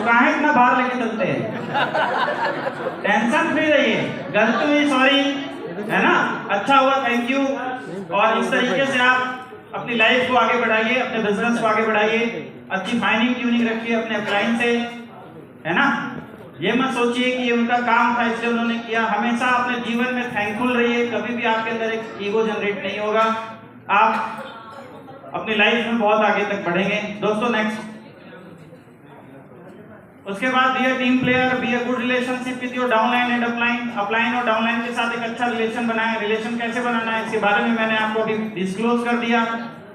कहाँ इतना भार लेके चलते हैं? टेंशन फ्री रहिए, गलती हुई सॉरी, है ना, अच्छा हुआ थैंक यू। और इस तरीके से आप अपनी लाइफ को आगे बढ़ाइए, अपने बिजनेस को आगे बढ़ाइए, अच्छी फाइनिंग ट्यूनिंग रखिए अपने अपलाइन से, है ना। ये मत सोचिए कि ये उनका काम था इसलिए उन्होंने किया। हमेशा अपने जीवन में थैंकफुल रहिए, कभी भी आपके अंदर एक ईगो जनरेट नहीं होगा, आप अपनी लाइफ में बहुत आगे तक बढ़ेंगे। दोस्तों नेक्स्ट, उसके बाद be a team player, be a good relationship with your downline and upline. Upline और डाउनलाइन के साथ एक अच्छा रिलेशन बनाए। रिलेशन कैसे बनाना है इसके बारे में मैंने आपको अभी डिस्क्लोज कर दिया।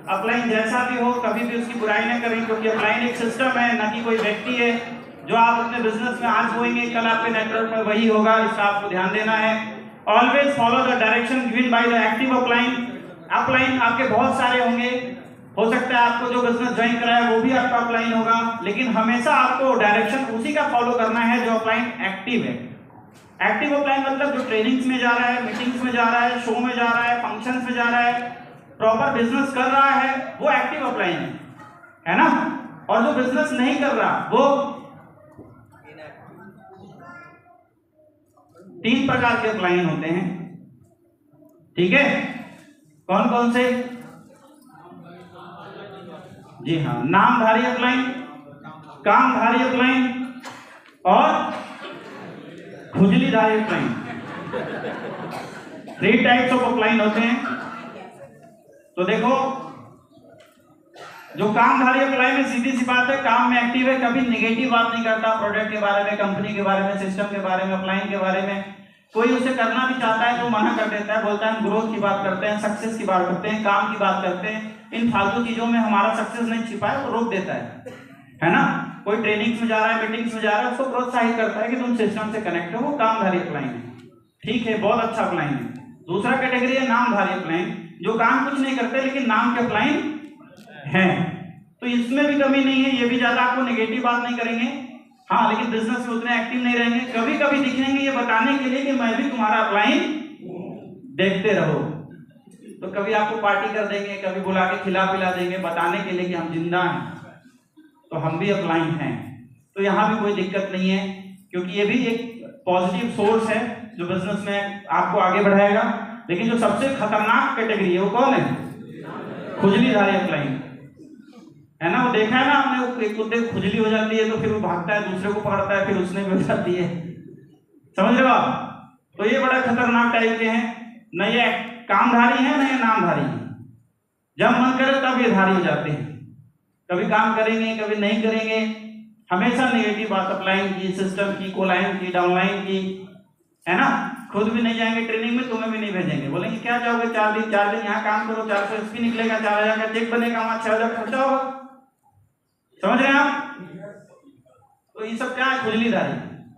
अपलाइन जैसा भी हो कभी भी उसकी बुराई न करें, क्योंकि अपलाइन एक सिस्टम है, न कि कोई व्यक्ति है। जो आप अपने बिजनेस में आज होंगे कल आपके नेटवर्क में वही होगा, इसका आपको ध्यान देना है। Always follow the direction given by the active upline. Upline आपके बहुत सारे होंगे, हो सकता है आपको जो बिजनेस ज्वाइन करा है वो भी आपका अपलाइन होगा, लेकिन हमेशा आपको डायरेक्शन उसी का फॉलो करना है जो अपलाइन एक्टिव है। एक्टिव अपलाइन मतलब जो ट्रेनिंग्स में जा रहा है, मीटिंग्स में जा रहा है, शो में जा रहा है, फंक्शंस में जा रहा है, प्रॉपर बिजनेस कर रहा है, वो एक्टिव अपलाइन है ना। और जो बिजनेस नहीं कर रहा वो 3 प्रकार के अपलाइन होते हैं, ठीक है। कौन कौन से? जी हाँ, नामधारी अपलाइन, कामधारी अपलाइन और खुजलीधारी अपलाइन। 3 टाइप्स ऑफ अपलाइन होते हैं। तो देखो, जो कामधारी अपलाइन है सीधी सी बात है, काम में एक्टिव है, कभी नेगेटिव बात नहीं करता प्रोडक्ट के बारे में, कंपनी के बारे में, सिस्टम के बारे में, अपलाइन के बारे में। कोई उसे करना भी चाहता है तो मना कर देता है, बोलता है हम ग्रोथ की बात करते हैं, सक्सेस की बात करते हैं, काम की बात करते हैं, इन फालतू चीजों में हमारा सक्सेस नहीं छिपा है, वो रोक देता है ना। कोई ट्रेनिंग्स में जा रहा है, मीटिंग्स में जा रहा है, उसको प्रोत्साहित करता है कि तुम सिस्टम से कनेक्ट हो, वो कामधारी अपलाइन है, ठीक है, बहुत अच्छा अपलाइन है। दूसरा कैटेगरी है नामधारी अपलाइन, जो काम कुछ नहीं करते लेकिन नाम के अपलाइन हैं। तो इसमें भी कमी नहीं है, ये भी ज्यादा आपको नेगेटिव बात नहीं करेंगे, हाँ, लेकिन बिजनेस में उतने एक्टिव नहीं रहेंगे। कभी कभी दिखेंगे ये बताने के लिए कि मैं भी तुम्हारा अपलाइन, देखते रहो। तो कभी आपको पार्टी कर देंगे, कभी बुला के खिला पिला देंगे, बताने के लिए कि हम जिंदा हैं, तो हम भी अपलाइन हैं। तो यहाँ भी कोई दिक्कत नहीं है, क्योंकि ये भी एक पॉजिटिव सोर्स है जो बिजनेस में आपको आगे बढ़ाएगा। लेकिन जो सबसे खतरनाक कैटेगरी है वो कौन है? खुजलीधारी अपलाइन, है ना। वो देखा है ना आपने, वो एक कुत्ते को खुजली हो जाती है तो फिर वो भागता है, दूसरे को पकड़ता है, फिर उसने भी हो जाती है, समझ रहे हो आप। तो ये बड़ा खतरनाक टाइप के हैं, न ये कामधारी है न ये नामधारी है। जब मन करे तब ये धारी हो जाते हैं, कभी काम करेंगे कभी नहीं करेंगे, हमेशा नेगेटिव बात अपलाइन की, सिस्टम की, कोलाइन की, डाउनलाइन की, है ना। खुद भी नहीं जाएंगे ट्रेनिंग में, तुम्हें भी नहीं भेजेंगे, बोलेंगे क्या जाओगे 4 दिन यहाँ काम करो, 400 एसपी निकलेगा, 4000 का चेक बनेगा, वहां 6000 खर्चा होगा, समझ रहे हैं आप। तो ये सब क्या है? खुजलीधारी।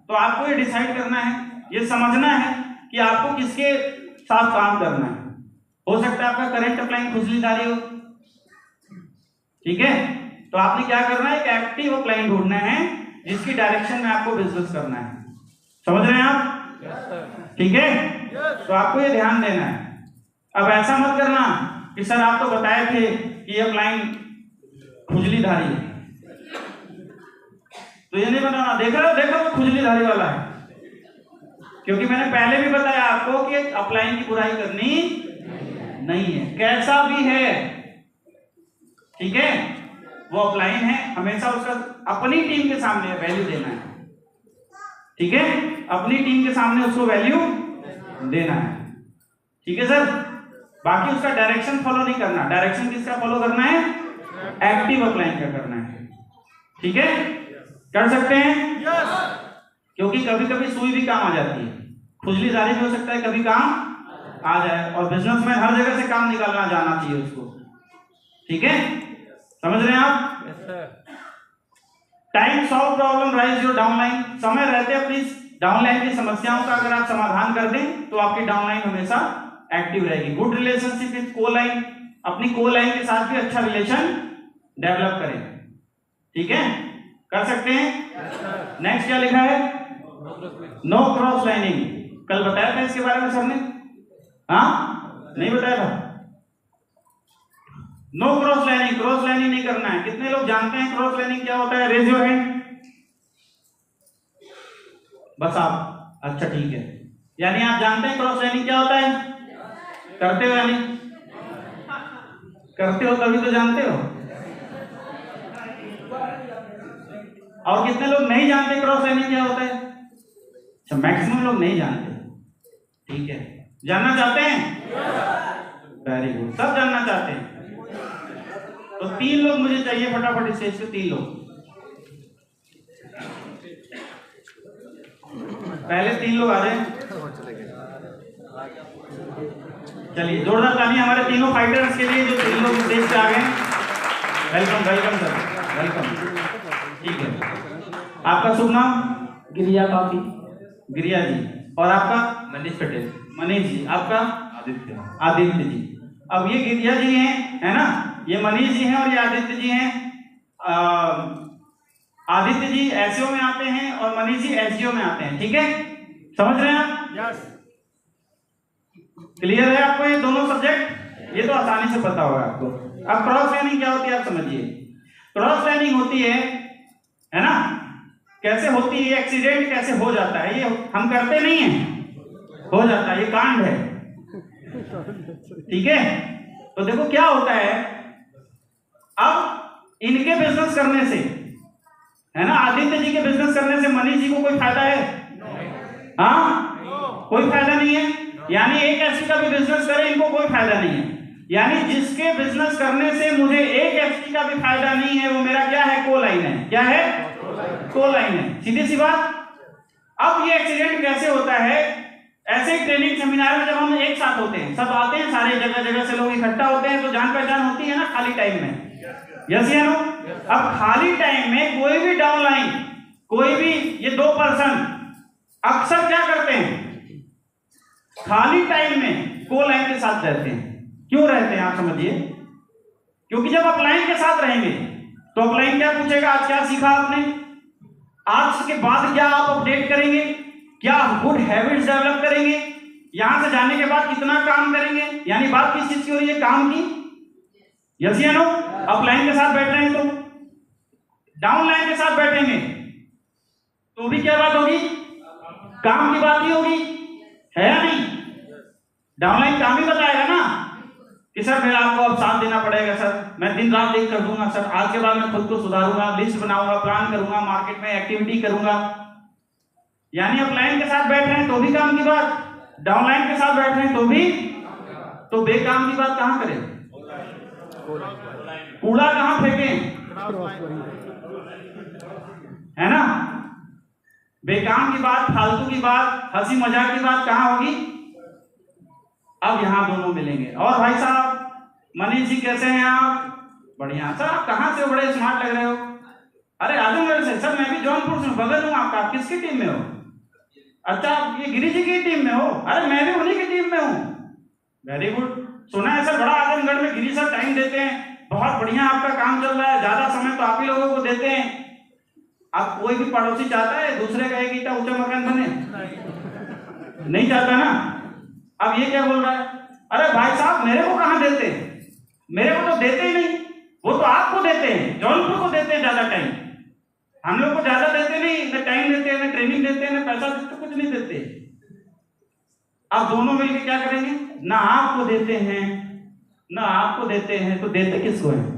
तो आपको ये डिसाइड करना है, ये समझना है कि आपको किसके साथ काम करना है। हो सकता है आपका करंट अपलाइन खुजलीधारी हो, ठीक है। तो आपने क्या करना है, एक एक्टिव अपलाइन ढूंढना है जिसकी डायरेक्शन में आपको बिजनेस करना है, समझ रहे हैं आप, ठीक है। तो आपको ये ध्यान देना है। अब ऐसा मत करना कि सर आप तो बताए थे कि ये अपलाइन खुजलीधारी है, तो ये नहीं बनाना। देख रहे हो खुजलीधारी वाला है, क्योंकि मैंने पहले भी बताया आपको कि अपलाइन की बुराई करनी नहीं है, कैसा भी है, ठीक है। वो अपलाइन है, हमेशा उसका अपनी टीम के सामने वैल्यू देना है, ठीक है, अपनी टीम के सामने उसको वैल्यू देना है, ठीक है सर। बाकी उसका डायरेक्शन फॉलो नहीं करना। डायरेक्शन किसका फॉलो करना है? एक्टिव अपलाइन का करना है, ठीक है। कर सकते हैं क्योंकि कभी कभी सुई भी काम आ जाती है, खुजलीधारी भी हो सकता है कभी काम आ जाए, और बिजनेसमैन हर जगह से काम निकालना जाना चाहिए उसको, ठीक है, समझ रहे हैं आप। Time solve problem rise your downline. समय रहते अपनी डाउनलाइन की समस्याओं का अगर आप समाधान कर दें तो आपकी डाउनलाइन हमेशा एक्टिव रहेगी। गुड रिलेशनशिप विद कोलाइन, अपनी कोलाइन के साथ भी अच्छा रिलेशन डेवलप करें, ठीक है, कर सकते हैं। नेक्स्ट क्या लिखा है? No cross lining. कल बताया था इसके बारे में सर ने? हाँ, नहीं बताया था। No cross lining, cross lining नहीं करना है। कितने लोग जानते हैं क्रॉस लाइनिंग क्या होता है? Raise your hand. बस आप, अच्छा ठीक है। यानी आप जानते हैं क्रॉस लाइनिंग क्या होता है? करते हो? यानी करते हो तभी तो जानते हो। और कितने लोग नहीं जानते क्रॉस लाइनिंग क्या होता है? अच्छा, मैक्सिमम लोग नहीं जानते। ठीक है, जानना चाहते हैं? वेरी गुड, सब जानना चाहते हैं। तो 3 लोग मुझे चाहिए फटाफट स्टेज पे, 3 लोग। पहले 3 लोग आ जाए। चलिए जोरदार ताली हमारे तीनों फाइटर्स के लिए जो 3 लोग स्टेज पे आ गए। Welcome welcome sir, welcome. ठीक है, आपका शुभ नाम? गिरिया काफी। गिरिया जी। और आपका? मनीष पटेल। मनीष जी। आपका? आदित्य। आदित्य जी। अब ये गिरिया जी हैं, है ना, ये मनीष जी हैं और ये आदित्य जी हैं। आदित्य जी एसईओ में आते हैं और मनीष जी एसईओ में आते हैं। ठीक है, समझ रहे हैं आप? यस। क्लियर है आपको ये दोनों सब्जेक्ट? ये तो आसानी से पता होगा आपको। अब क्रॉस लाइनिंग क्या होती है आप समझिए। क्रॉस लाइनिंग होती है ना, कैसे होती है, एक्सीडेंट कैसे हो जाता है, ये हम करते नहीं हैं, हो जाता है, ये कांड है। ठीक है, तो देखो क्या होता है। अब इनके बिजनेस करने से, है ना, आदित्य जी के बिजनेस करने से मनीष जी को कोई फायदा है? हाँ, कोई फायदा नहीं है। यानी एक एसपी का भी बिजनेस करे, इनको कोई फायदा नहीं है। यानी जिसके बिजनेस करने से मुझे एक एसपी का भी फायदा नहीं है, वो मेरा क्या है? को लाइन है। क्या है? को लाइन है, सीधी सी बात। अब ये एक्सीडेंट कैसे होता है? ऐसे ट्रेनिंग सेमिनार में जब हम एक साथ होते हैं, सब आते हैं, सारे जगह जगह से लोग इकट्ठा होते हैं, तो जान पहचान होती है ना खाली टाइम में। यस या नो? अब खाली टाइम में कोई भी डाउनलाइन, कोई भी ये 2 पर्सन अक्सर क्या करते हैं? खाली टाइम में को लाइन के साथ रहते हैं। क्यों रहते हैं आप समझिए। क्योंकि जब अपलाइन के साथ रहेंगे तो अपलाइन क्या पूछेगा? आज क्या सीखा आपने? आज के बाद क्या आप अपडेट करेंगे? क्या गुड हैबिट्स डेवलप करेंगे? यहां से जाने के बाद कितना काम करेंगे? यानी बात किस चीज की हो रही है? काम की। यस या नो? अपलाइन के साथ बैठ रहे हैं तो डाउनलाइन के साथ बैठेंगे तो भी क्या बात होगी? काम की बात ही होगी, है या नहीं? डाउनलाइन काम ही बताएगा ना कि सर मेरा आपको अब साथ देना पड़ेगा सर, मैं दिन रात एक कर दूंगा सर, आज के बाद मैं खुद को सुधारूंगा, लिस्ट बनाऊंगा, प्लान करूंगा, मार्केट में एक्टिविटी करूंगा। यानी अपलाइन के साथ बैठ रहे हैं तो भी काम की बात, डाउनलाइन के साथ बैठ रहे हैं तो भी, तो बेकाम की बात कहां करें? कूड़ा कहां फेंकें? है ना? बेकाम की बात, फालतू की बात, हंसी मजाक की बात कहां होगी? अब यहां दोनों मिलेंगे। और भाई साहब मनीष जी कैसे हैं आप? बढ़िया। सर आप कहां से हो? बड़े स्मार्ट लग रहे हो। अरे आजमगढ़ से। सर मैं भी जौनपुर से, बगल हूं आपका। आप किसकी टीम में हो? अच्छा आप ये गिरी जी की टीम में हो? अरे मैं भी उन्हीं की टीम में हूं। Very good. सुना है सर बड़ा आजमगढ़ में गिरी सर टाइम देते हैं, बहुत बढ़िया आपका काम चल रहा है, ज्यादा समय तो आप ही लोगों को देते हैं। अब कोई भी पड़ोसी चाहता है दूसरे का एक ईंटा ऊंचा मकान बने? नहीं चाहता ना। अब ये क्या बोल रहा है? अरे भाई साहब मेरे को कहां देते हैं? मेरे को तो देते ही नहीं, वो तो आपको देते हैं, जौनपुर को देते हैं ज्यादा टाइम। हम लोग को ज्यादा देते नहीं, न टाइम देते हैं, न ट्रेनिंग देते हैं, न पैसा देते, कुछ नहीं देते। अब दोनों मिलकर क्या करेंगे? ना आपको देते हैं ना आपको देते हैं, तो देते किसको हैं?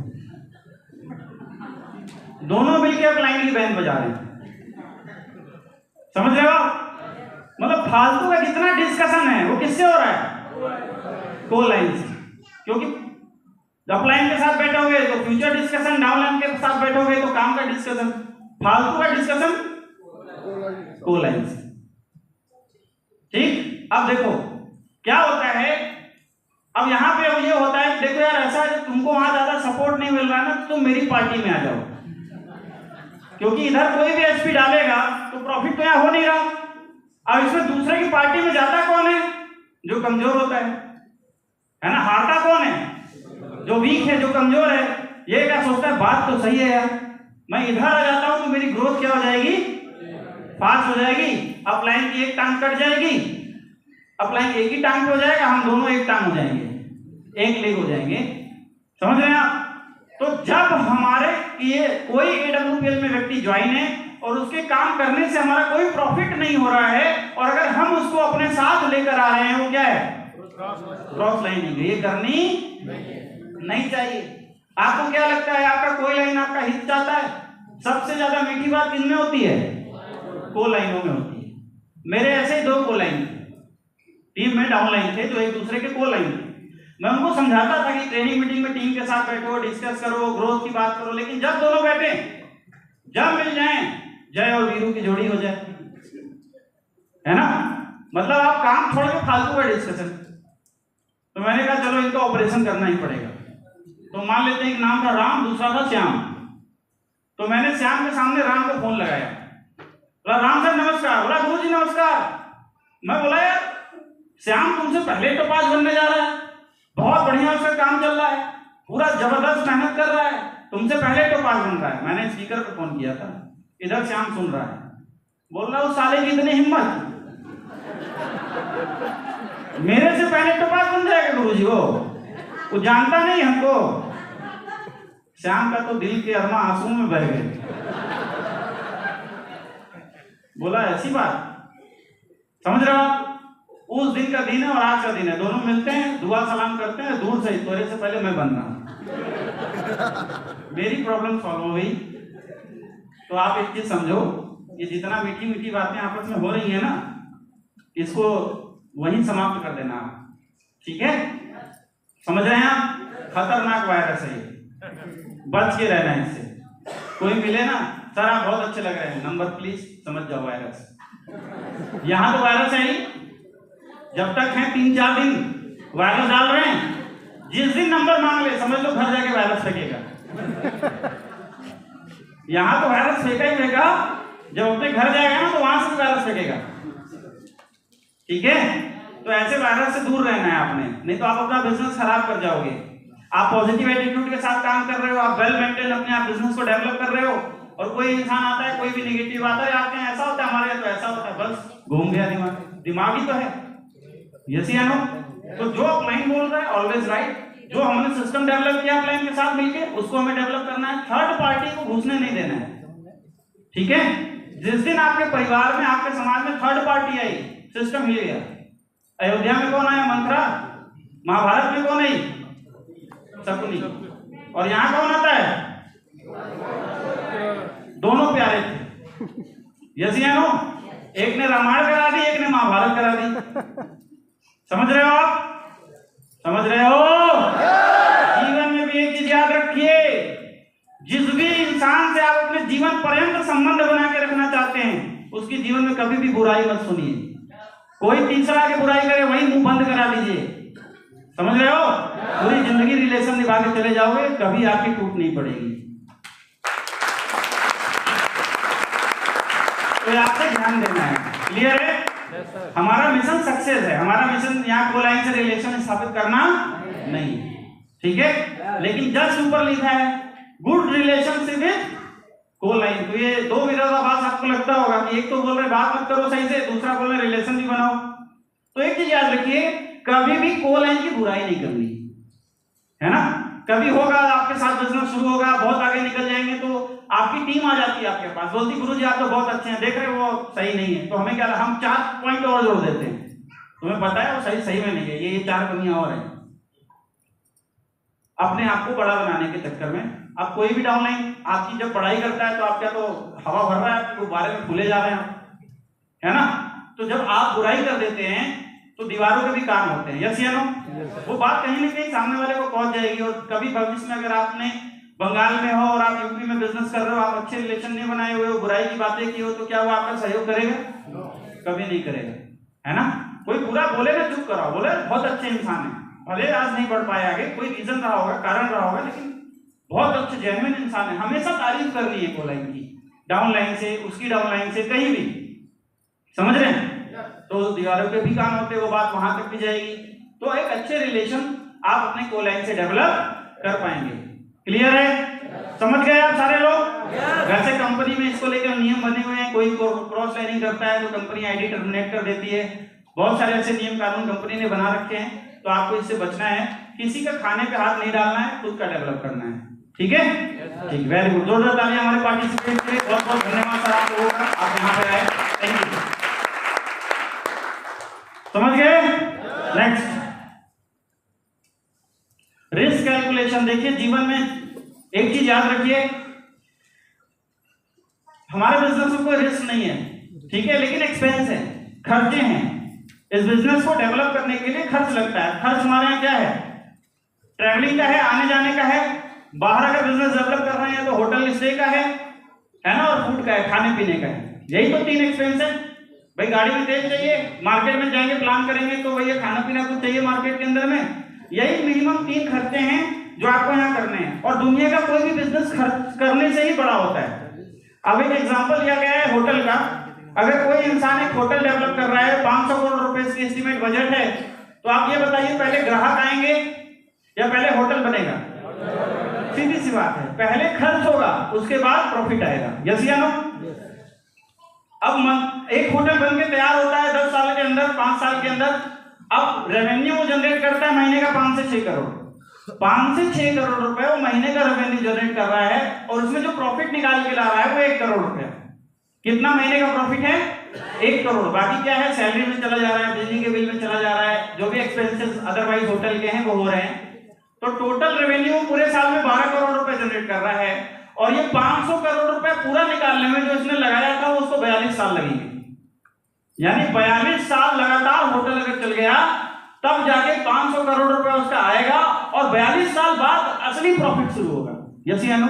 दोनों मिलकर अपलाइन की बैंड बजा रहे हैं। समझ रहे हो? मतलब फालतू का जितना डिस्कशन है वो किससे हो रहा है? को लाइन से। क्योंकि अपलाइन के साथ बैठोगे तो फ्यूचर डिस्कशन, डाउनलाइन के साथ बैठोगे तो काम का डिस्कशन, फालतू का डिस्कशन को लाइन से। ठीक। अब देखो क्या होता है। अब यहां पे ये होता है, देखो यार ऐसा है तुमको वहां ज्यादा सपोर्ट नहीं मिल रहा है ना, तो तुम मेरी पार्टी में आ जाओ, क्योंकि इधर कोई भी एचपी डालेगा तो प्रॉफिट तो यहां हो नहीं रहा। अब इसमें दूसरे की पार्टी में ज्यादा कौन है? जो कमजोर होता है ना? हारता कौन है? जो वीक है, जो कमजोर है। ये क्या सोचता है? बात तो सही है यार, मैं इधर आ जाता हूं तो मेरी ग्रोथ क्या हो जाएगी? फास्ट हो जाएगी। अपलाइन की एक टांग कट जाएगी, अपलाइन एक ही टांग पे हो जाएगा, हम दोनों एक टांग हो जाएंगे, एक लेग हो जाएंगे। समझ रहे हैं आप? तो जब हमारे ये कोई AWPL में व्यक्ति ज्वाइन है और उसके काम करने से हमारा कोई प्रॉफिट नहीं हो रहा है, और अगर हम उसको अपने साथ लेकर आ रहे हैं, वो क्या है? Cross lining. ये करनी नहीं चाहिए। आपको क्या लगता है, आपका कोई लाइन आपका हित चाहता है? सबसे ज्यादा मीठी बात किनमें होती है? को लाइनों में होती है। मेरे ऐसे ही 2 को लाइन टीम में डाउन लाइन थे जो एक दूसरे के को लाइन थे। मैं उनको समझाता था कि ट्रेनिंग मीटिंग में टीम के साथ बैठो, डिस्कस करो, ग्रोथ की बात करो, लेकिन जब दोनों बैठे, जब मिल जाएं, जय और वीरू की जोड़ी हो जाए, है ना? मतलब आप काम छोड़ के फालतू का डिस्कशन। तो मैंने कहा चलो इनका ऑपरेशन करना ही पड़ेगा। तो मान लेते हैं एक नाम था राम, दूसरा था श्याम। तो मैंने श्याम के सामने राम को फोन लगाया, बोला राम सर नमस्कार। बोला गुरु जी नमस्कार। मैं बोला यार श्याम तुमसे पहले टोपाज बनने जा रहा है, बहुत बढ़िया उसका काम चल रहा है, पूरा जबरदस्त मेहनत कर रहा है, तुमसे पहले टोपाज बन रहा है। मैंने स्पीकर पे फोन किया था, इधर श्याम सुन रहा है, बोल रहा उस साले की इतनी हिम्मत, मेरे से पहले टोपाज बन जाएगा गुरु जी। वो जानता नहीं हमको। श्याम का तो दिल के अरमा आंसू में बह गए। बोला ऐसी बात, समझ रहे हो आप? उस दिन का दिन है और आज का दिन है, दोनों मिलते हैं, दुआ सलाम करते हैं दूर से, तोरे से पहले मैं बन रहा हूं। मेरी प्रॉब्लम सॉल्व हो गई। तो आप एक चीज समझो, ये जितना मीठी मीठी बातें आपस में हो रही है ना, इसको वहीं समाप्त कर देना आप, ठीक है? समझ रहे हैं आप? खतरनाक वायरस है ये, बच के रहना है इससे। कोई मिले ना, सर आप बहुत अच्छे लग रहे हैं, नंबर प्लीज, समझ जाओ वायरस। यहां तो वायरस है ही, जब तक है 3-4 दिन वायरस डाल रहे हैं, जिस दिन नंबर मांग ले समझ लो घर जाके वायरस फेंकेगा। यहां तो वायरस फेंका ही फेंका, जब अपने घर जाएगा ना तो वहां से भी वायरस फेंकेगा, ठीक है? तो ऐसे वायरस से दूर रहना है आपने, नहीं तो आप अपना बिजनेस खराब कर जाओगे। आप पॉजिटिव एटीट्यूड के साथ काम कर रहे हो, आप वेल मेंटेन अपने आप बिजनेस को डेवलप कर रहे हो, और कोई इंसान आता है, कोई भी नेगेटिव आता है, आपके यहाँ ऐसा होता है, हमारे यहाँ तो ऐसा होता है, बस घूम गया दिमाग। दिमाग ही तो है, यस या नो? तो जो क्लाइंट बोल रहा है ऑलवेज राइट। जो हमने सिस्टम डेवलप किया क्लाइंट के साथ मिलके, उसको हमें डेवलप करना है, थर्ड पार्टी को घुसने नहीं देना है, ठीक है? जिस दिन आपके परिवार में, आपके समाज में थर्ड पार्टी आई, सिस्टम हिल गया। अयोध्या में कौन आया? मंत्रा। महाभारत में कौन आई? शकुनी। और यहां कौन आता है? दोनों प्यारे थे, यस या नो? एक ने रामायण करा दी, एक ने महाभारत करा दी। समझ रहे हो आप? समझ रहे हो? जीवन में भी एक चीज याद रखिए, जिस भी इंसान से आप अपने जीवन पर्यंत संबंध बना के रखना चाहते हैं, उसके जीवन में कभी भी बुराई मत सुनिए। कोई तीसरा आके बुराई करे, वही मुंह बंद करा दीजिए। समझ रहे हो? पूरी जिंदगी रिलेशन निभा के चले जाओगे, कभी आपकी टूट नहीं पड़ेगी। तो आपसे ध्यान देना है, क्लियर है? हमारा मिशन सक्सेस है, हमारा मिशन यहाँ को लाइन से रिलेशन स्थापित करना नहीं, ठीक है? लेकिन जस्ट ऊपर लिखा है गुड रिलेशनशिप विद को लाइन। तो ये 2 विरोधाभास आपको लगता होगा कि एक तो बोल रहे बात मत करो सही से, दूसरा बोल रहे रिलेशन भी बनाओ। तो एक चीज याद रखिए, कभी भी को लाइन की बुराई नहीं करनी, है ना? कभी होगा आपके साथ बिजनेस शुरू होगा, बहुत आगे निकल जाएंगे, तो आपकी टीम आ जाती है आपके पास, बोलती गुरुजी आप तो बहुत अच्छे हैं, देख रहे हो वो सही नहीं है, तो हमें क्या, हम 4 पॉइंट और जोड़ देते हैं, तुम्हें पता है वो सही में नहीं है, ये 4 कमियां और हैं। अपने आप को बड़ा बनाने के चक्कर में अब कोई भी डाउनलाइन आपकी जब पढ़ाई करता है, तो आप क्या, तो हवा भर रहा है, आपके गुब्बारे में फूले जा रहे हैं, है ना? तो जब आप बुराई कर देते हैं तो दीवारों के भी काम होते हैं, यस या नो? वो बात कहीं ना कहीं सामने वाले को पहुंच जाएगी। और कभी भविष्य में अगर आपने बंगाल में हो और आप यूपी में बिजनेस कर रहे हो, आप अच्छे रिलेशन नहीं बनाए हुए हो, बुराई की बातें की हो, तो क्या वो आपका सहयोग करेगा? कभी नहीं करेगा, है ना? कोई बुरा बोले ना, चुप कराओ, बोले बहुत अच्छे इंसान है, भले आज नहीं बढ़ पाए आगे, कोई रीजन रहा होगा, कारण रहा होगा, लेकिन बहुत अच्छे जेन्युइन इंसान है। हमेशा तारीफ करनी है को लाइन की, डाउन लाइन से, उसकी डाउन लाइन से, कहीं भी, समझ रहे हैं? तो दीवारों के भी काम होते हैं, वो बात वहां तक भी जाएगी। तो एक अच्छे रिलेशन आप अपने को लाइन से डेवलप कर पाएंगे। क्लियर है? समझ गए आप सारे लोग? वैसे कंपनी में इसको लेकर नियम बने हुए हैं, कोई क्रॉस लाइनिंग करता है तो कंपनी आईडी टर्मिनेट कर देती है, बहुत सारे ऐसे नियम कानून कंपनी ने बना रखे हैं। तो आपको इससे बचना है, किसी का खाने पे हाथ नहीं डालना है, खुद का डेवलप करना है। ठीक है? ठीक, वेरी गुड। जोरदार तालियां हमारे पार्टिसिपेंट के लिए। बहुत बहुत धन्यवाद सर आप लोगों का, आप यहाँ पे आए। Thank you. समझ गए? Next, risk calculation. देखिए जीवन में एक चीज याद रखिए, हमारे बिजनेस में कोई रिस्क नहीं है, ठीक है, लेकिन एक्सपेंस है, खर्चे हैं। इस बिजनेस को डेवलप करने के लिए खर्च लगता है। खर्च हमारे यहाँ क्या है? ट्रैवलिंग का है, आने जाने का है, बाहर अगर बिजनेस डेवलप कर रहे हैं तो होटल स्टे का है ना, और फूड का है, खाने पीने का है। यही तो 3 एक्सपेंस है भाई। गाड़ी में तेल चाहिए, मार्केट में जाएंगे प्लान करेंगे तो भैया खाना पीना कुछ चाहिए मार्केट के अंदर में। यही मिनिमम 3 खर्चे हैं जो आपको यहाँ करने हैं, और दुनिया का कोई भी बिजनेस खर्च करने से ही बड़ा होता है। अब एक एग्जांपल लिया गया है होटल का। अगर कोई इंसान एक होटल डेवलप कर रहा है, 500 करोड़ रुपए की एस्टिमेट बजट है, तो आप ये बताइए पहले ग्राहक आएंगे या पहले होटल बनेगा? सीधी सी बात है, पहले खर्च होगा उसके बाद प्रॉफिट आएगा। यस या नो? अब एक होटल बन के तैयार होता है 10 साल के अंदर, 5 साल के अंदर। अब रेवेन्यू जनरेट करता है महीने का 5 से 6 करोड़। 5 से 6 करोड़ रुपए वो महीने का रेवेन्यू जनरेट कर रहा है, और उसमें जो प्रॉफिट निकाल के ला रहा है वो 1 करोड़ रुपए। कितना महीने का प्रॉफिट है? 1 करोड़। बाकी क्या है? सैलरी में चला जा रहा है, बिजली के बिल में चला जा रहा है, जो भी एक्सपेंसेस अदरवाइज होटल के हैं वो हो रहे हैं। तो टोटल रेवेन्यू पूरे साल में 12 करोड़ रुपए जनरेट कर रहा है, और ये 500 करोड़ रुपए पूरा निकालने में जो इसने लगाया था उसको 42 साल लगेंगे। यानी 42 साल लगातार होटल अगर चल गया तब जाके 500 करोड़ रुपए उसका आएगा, और 42 साल बाद असली प्रॉफिट शुरू होगा। यस या नो?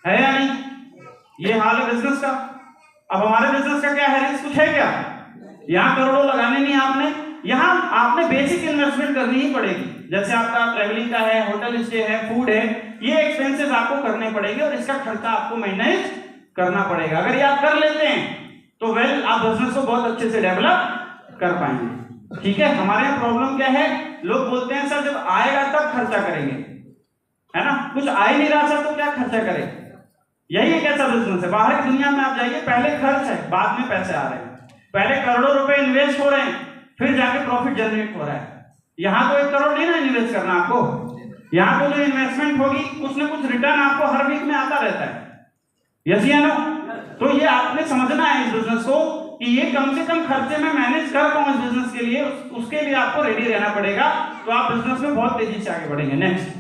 है या नहीं? ये हाल है बिजनेस का। अब हमारे बिजनेस का क्या है? रिस्क कुछ है क्या? यहाँ करोड़ों लगाने नहीं आपने, यहाँ आपने बेसिक इन्वेस्टमेंट करनी ही पड़ेगी। जैसे आपका ट्रैवलिंग का है, होटल स्टे है, फूड है, ये एक्सपेंसेस आपको करने पड़ेंगे, और इसका खर्चा आपको मैनेज करना पड़ेगा। अगर ये आप कर लेते हैं तो वेल आप बिजनेस को बहुत अच्छे से डेवलप कर पाएंगे। ठीक है? हमारे यहाँ प्रॉब्लम क्या है? लोग बोलते हैं सर जब आएगा तब खर्चा करेंगे, है ना? कुछ आ ही नहीं रहा सर तो क्या खर्चा करें? यही एक ऐसा बिजनेस है। बाहर की दुनिया में आप जाइए, पहले खर्च है, बाद में पैसे आ रहे हैं। पहले करोड़ों रुपए इन्वेस्ट हो रहे हैं, फिर जाके प्रॉफिट जनरेट हो रहा है। यहाँ तो 1 करोड़ नहीं ना इन्वेस्ट करना आपको, यहाँ तो जो इन्वेस्टमेंट होगी कुछ ना कुछ रिटर्न आपको हर वीक में आता रहता है। यस या नो? तो ये आपने समझना है इस बिजनेस को कि ये कम से कम खर्चे में मैनेज कर पाऊं इस बिजनेस के लिए, उसके लिए आपको रेडी रहना पड़ेगा। तो आप बिजनेस में बहुत तेजी से आगे बढ़ेंगे। Next,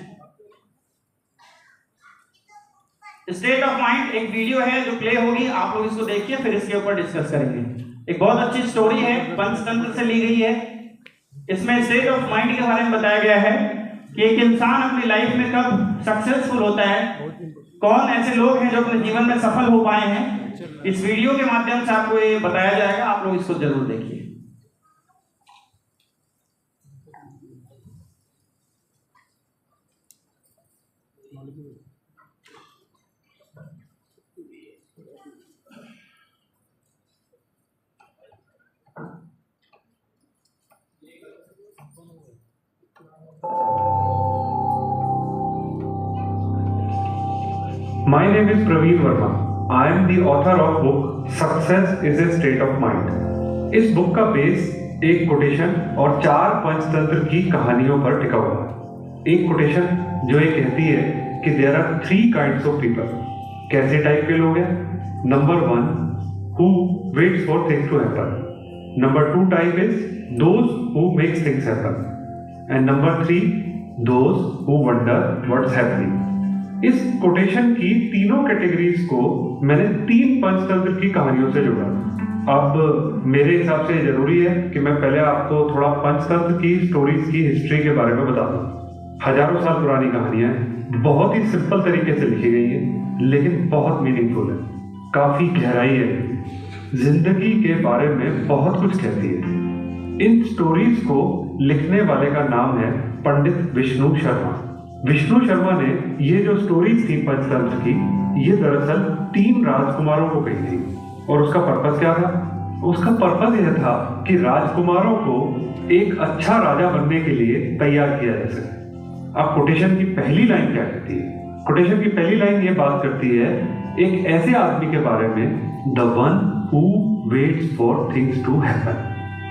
state of mind. एक वीडियो है जो प्ले होगी, आप लोग इसको देखिए, फिर इसके ऊपर डिस्कस करेंगे। एक बहुत अच्छी स्टोरी है, पंचतंत्र से ली गई है। इसमें स्टेट ऑफ माइंड के बारे में बताया गया है कि एक इंसान अपनी लाइफ में कब सक्सेसफुल होता है, कौन ऐसे लोग हैं जो अपने जीवन में सफल हो पाए हैं। इस वीडियो के माध्यम से आपको ये बताया जाएगा, आप लोग इसको जरूर देखिए। My name is Praveen Verma. I am the author of book Success is a State of Mind. इस बुक का बेस एक कोटेशन और 4 पंचतंत्र की कहानियों पर टिका हुआ है। एक कोटेशन जो ये कहती है कि there are 3 kinds of people. कैसे टाइप के लोग हैं? Number 1, who waits for things to happen. Number 2 type is those who makes things happen. And number 3, those who wonder what's happening. इस कोटेशन की तीनों कैटेगरीज को मैंने 3 पंचतंत्र की कहानियों से जोड़ा। अब मेरे हिसाब से जरूरी है कि मैं पहले आपको थोड़ा पंचतंत्र की स्टोरीज की हिस्ट्री के बारे में बता दूं। हजारों साल पुरानी कहानियां हैं, बहुत ही सिंपल तरीके से लिखी गई है, लेकिन बहुत मीनिंगफुल है, काफी गहराई है, जिंदगी के बारे में बहुत कुछ कहती है। इन स्टोरीज को लिखने वाले का नाम है पंडित विष्णु शर्मा। विष्णु शर्मा ने ये जो स्टोरीज थी पंचतंत्र की, ये दरअसल 3 राजकुमारों को कही थी। और उसका पर्पस क्या था? उसका पर्पस यह था कि राजकुमारों को एक अच्छा राजा बनने के लिए तैयार किया जा सके। अब कोटेशन की पहली लाइन क्या कहती है? कोटेशन की पहली लाइन ये बात करती है एक ऐसे आदमी के बारे में, the one who waits for things to happen.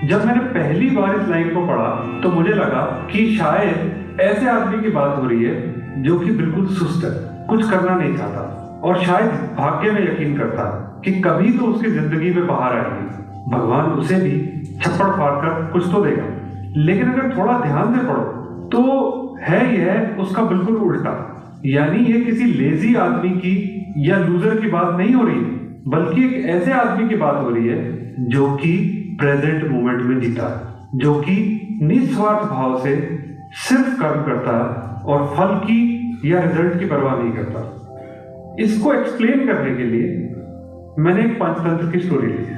जब मैंने पहली बार इस लाइन को पढ़ा तो मुझे लगा कि शायद ऐसे आदमी की बात हो रही है जो कि बिल्कुल सुस्त है, कुछ करना नहीं चाहता और शायद भाग्य में यकीन करता है कि कभी तो उसकी जिंदगी में बाहर आएगी, भगवान उसे भी छप्पड़ फाड़ कर कुछ तो देगा। लेकिन अगर थोड़ा ध्यान से पढ़ो तो है यह उसका बिल्कुल उल्टा। यानी ये किसी लेजी आदमी की या लूजर की बात नहीं हो रही, बल्कि एक ऐसे आदमी की बात हो रही है जो कि प्रेजेंट मोमेंट में जीता है, जो कि निस्वार्थ भाव से सिर्फ कर्म करता है और फल की या रिजल्ट की परवाह नहीं करता। इसको एक्सप्लेन करने के लिए मैंने एक पंचतंत्र की स्टोरी ली है।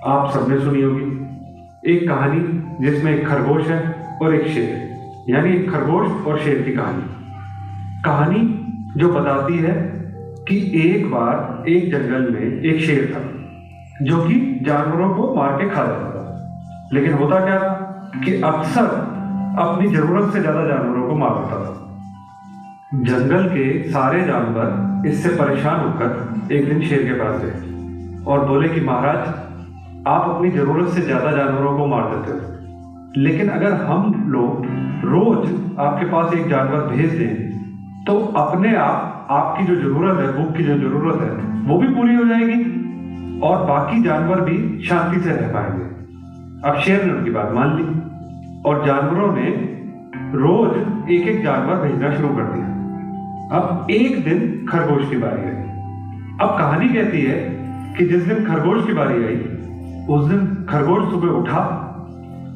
आप सबने सुनी होगी एक कहानी जिसमें एक खरगोश है और एक शेर है, यानी एक खरगोश और शेर की कहानी जो बताती है कि एक बार एक जंगल में एक शेर था जो कि जानवरों को मार के खा जाता था। लेकिन होता क्या था कि अक्सर अपनी जरूरत से ज्यादा जानवरों को मार देता था। जंगल के सारे जानवर इससे परेशान होकर एक दिन शेर के पास गए और बोले कि महाराज, आप अपनी जरूरत से ज्यादा जानवरों को मार देते हो, लेकिन अगर हम लोग रोज आपके पास एक जानवर भेज दें तो अपने आप आपकी जो जरूरत है, भूख की जो जरूरत है, वो भी पूरी हो जाएगी और बाकी जानवर भी शांति से रह पाएंगे। अब शेर ने उनकी बात मान ली और जानवरों ने रोज एक एक जानवर भेजना शुरू कर दिया। अब एक दिन खरगोश की बारी आई। अब कहानी कहती है कि जिस दिन खरगोश की बारी आई उस दिन खरगोश सुबह उठा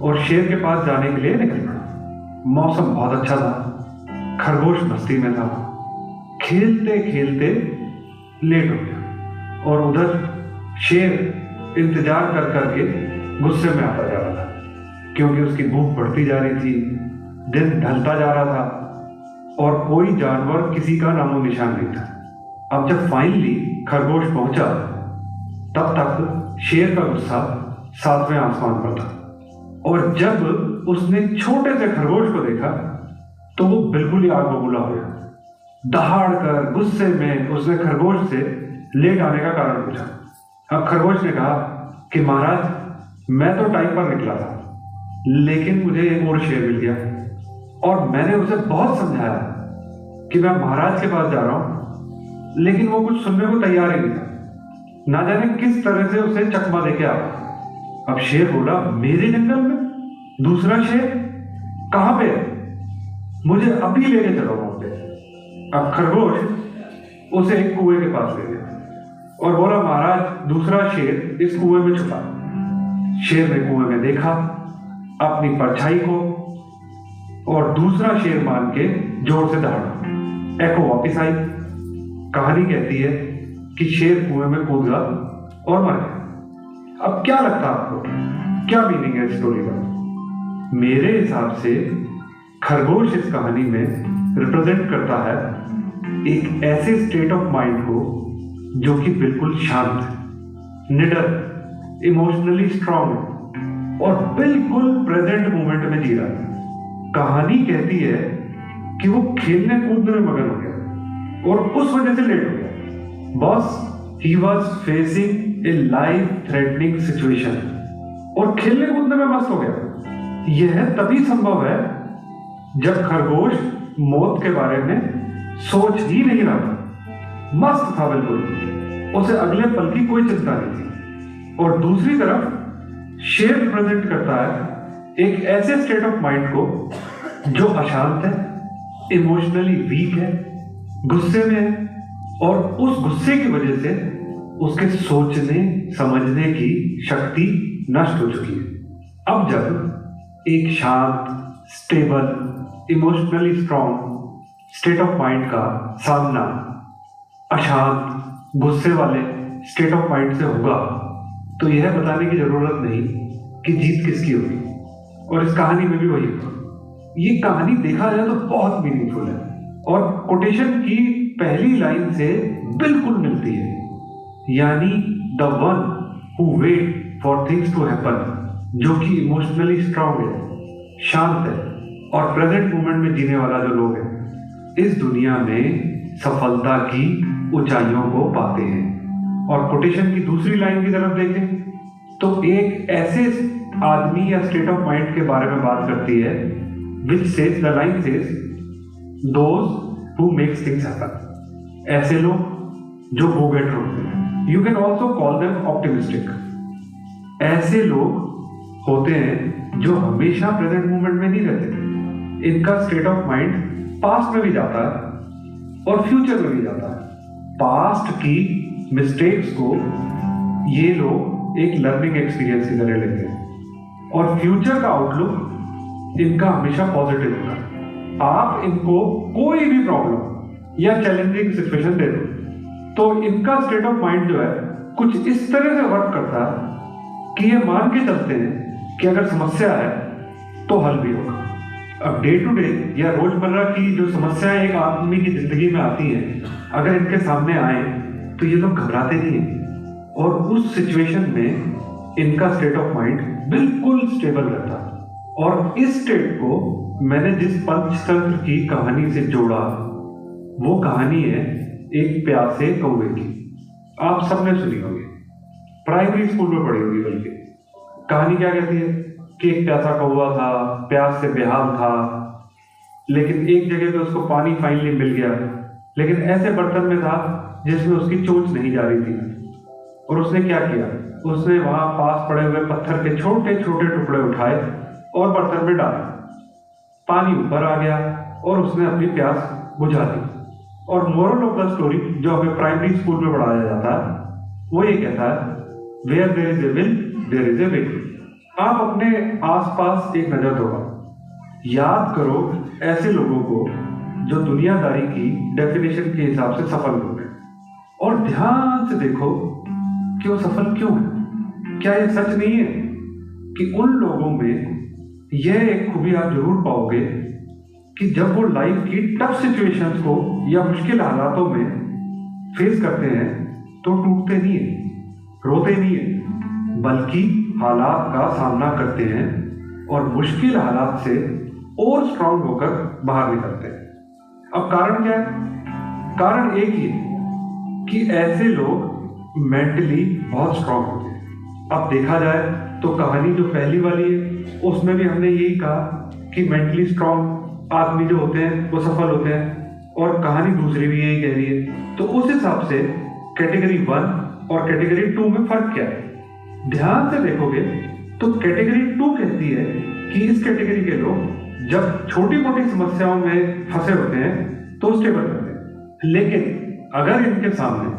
और शेर के पास जाने के लिए निकल पड़ा। मौसम बहुत अच्छा था, खरगोश मस्ती में था, खेलते खेलते लेट हो गया और उधर शेर इंतजार कर करके गुस्से में आता जा रहा था क्योंकि उसकी भूख बढ़ती जा रही थी, दिन ढलता जा रहा था और कोई जानवर किसी का नामो निशान नहीं था। अब जब फाइनली खरगोश पहुंचा तब तक शेर का गुस्सा 7वें आसमान पर था और जब उसने छोटे से खरगोश को देखा तो वो बिल्कुल ही आग बबूला हो गया। दहाड़ कर गुस्से में उसने खरगोश से लेट आने का कारण पूछा। अब खरगोश ने कहा कि महाराज, मैं तो टाइम पर निकला था लेकिन मुझे एक और शेर मिल गया और मैंने उसे बहुत समझाया कि मैं महाराज के पास जा रहा हूं, लेकिन वो कुछ सुनने को तैयार ही नहीं था। ना जाने किस तरह से उसे चकमा देके आ। अब शेर बोला, मेरे जंगल में दूसरा शेर कहां पे है, मुझे अभी लेके चलो वहां पे। अब खरगोश उसे एक कुएं के पास ले गया और बोला, महाराज, दूसरा शेर इस कुएं में छुपा। शेर ने कुएं में देखा अपनी परछाई को और दूसरा शेर मान के जोर से दहाड़ा। एको वापिस आई। कहानी कहती है कि शेर कुएं में कूद गया और मर गया। अब क्या लगता है आपको, क्या मीनिंग है इस स्टोरी का? मेरे हिसाब से खरगोश इस कहानी में रिप्रेजेंट करता है एक ऐसे स्टेट ऑफ माइंड को जो कि बिल्कुल शांत है, निडर, इमोशनली स्ट्रांग और बिल्कुल प्रेजेंट मोमेंट में जी रहा है। कहानी कहती है कि वो खेलने कूदने में मगन हो गया और उस वजह से लेट हो गया। Boss, he was facing A life threatening situation और खेलने कूदने में मस्त हो गया। यह तभी संभव है जब खरगोश मौत के बारे में सोच ही नहीं रहा था, मस्त था बिल्कुल, उसे अगले पल की कोई चिंता नहीं थी। और दूसरी तरफ शेर रिप्रेजेंट करता है एक ऐसे स्टेट ऑफ माइंड को जो अशांत है, इमोशनली वीक है, गुस्से में है और उस गुस्से की वजह से उसके सोचने समझने की शक्ति नष्ट हो चुकी है। अब जब एक शांत, stable, emotionally strong state of mind का सामना अशांत, गुस्से वाले स्टेट ऑफ माइंड से होगा तो यह बताने की जरूरत नहीं कि जीत किसकी होगी। और इस कहानी में भी वही होगा। ये कहानी देखा जाए तो बहुत मीनिंगफुल है और कोटेशन की पहली लाइन से बिल्कुल मिलती है, यानी the one who wait for things to happen, जो कि इमोशनली स्ट्रांग है, शांत है और प्रेजेंट मोमेंट में जीने वाला जो लोग है इस दुनिया में सफलता की ऊंचाइयों को पाते हैं। और कोटेशन की दूसरी लाइन की तरफ देखें तो एक ऐसे आदमी या स्टेट ऑफ माइंड के बारे में बात करती है which says, the line says, those who makes things happen. ऐसे लोग जो go getter होते हैं, you can also call them optimistic. ऐसे लोग होते हैं जो हमेशा प्रेजेंट मोमेंट में नहीं रहते, इनका स्टेट ऑफ माइंड पास्ट में भी जाता है और फ्यूचर में भी जाता है। पास्ट की मिस्टेक्स को ये लोग एक लर्निंग एक्सपीरियंस की तरह लेते हैं और फ्यूचर का आउटलुक इनका हमेशा पॉजिटिव होता है। आप इनको कोई भी प्रॉब्लम या चैलेंजिंग सिचुएशन दे दो तो इनका स्टेट ऑफ माइंड जो है कुछ इस तरह से वर्क करता है कि ये मान के चलते हैं कि अगर समस्या है तो हल भी होगा। अब डे टू डे या रोजमर्रा की जो समस्याएं एक आदमी की जिंदगी में आती हैं, अगर इनके सामने आए तो ये लोग घबराते नहीं हैं और उस सिचुएशन में इनका स्टेट ऑफ माइंड बिल्कुल स्टेबल रहता है। और इस स्टेट को मैंने जिस पंचतंत्र की कहानी से जोड़ा वो कहानी है एक प्यासे कौवे की। आप सबने सुनी होगी, प्राइमरी स्कूल में पढ़ी होगी। बल्कि कहानी क्या कहती है कि एक प्यासा कौवा था, प्यास से बेहाल था, लेकिन एक जगह पे उसको पानी फाइनली मिल गया, लेकिन ऐसे बर्तन में था जिसमें उसकी चोंच नहीं जा रही थी। और उसने क्या किया, उसने वहां पास पड़े हुए पत्थर के छोटे छोटे टुकड़े उठाए और बर्तन में डाले। पानी ऊपर आ गया और उसने अपनी प्यास बुझा दी। और मोरल ऑफ द स्टोरी जो हमें प्राइमरी स्कूल में पढ़ाया जाता है वो ये कहता है, where there is a will there is a way. आप अपने आसपास एक नजर दौड़ाओ, याद करो ऐसे लोगों को जो दुनियादारी की डेफिनेशन के हिसाब से सफल हो गए और ध्यान से देखो कि वो सफल क्यों है। क्या ये सच नहीं है कि उन लोगों में यह एक खूबी आप जरूर पाओगे कि जब वो लाइफ की टफ सिचुएशंस को या मुश्किल हालातों में फेस करते हैं तो टूटते नहीं है, रोते नहीं है, बल्कि हालात का सामना करते हैं और मुश्किल हालात से और स्ट्रांग होकर बाहर निकलते हैं। अब कारण क्या है? कारण एक ही है कि ऐसे लोग मेंटली बहुत स्ट्रांग होते हैं। अब देखा जाए तो कहानी जो पहली वाली है उसमें भी हमने यही कहा कि मेंटली स्ट्रांग आदमी जो होते हैं वो सफल होते हैं, और कहानी दूसरी भी यही कह रही है। तो उस हिसाब से कैटेगरी 1 और कैटेगरी 2 में फर्क क्या है? ध्यान से देखोगे तो कैटेगरी 2 कहती है कि इस कैटेगरी के लोग जब छोटी मोटी समस्याओं में फंसे होते हैं तो स्टेबल रहते हैं, लेकिन अगर इनके सामने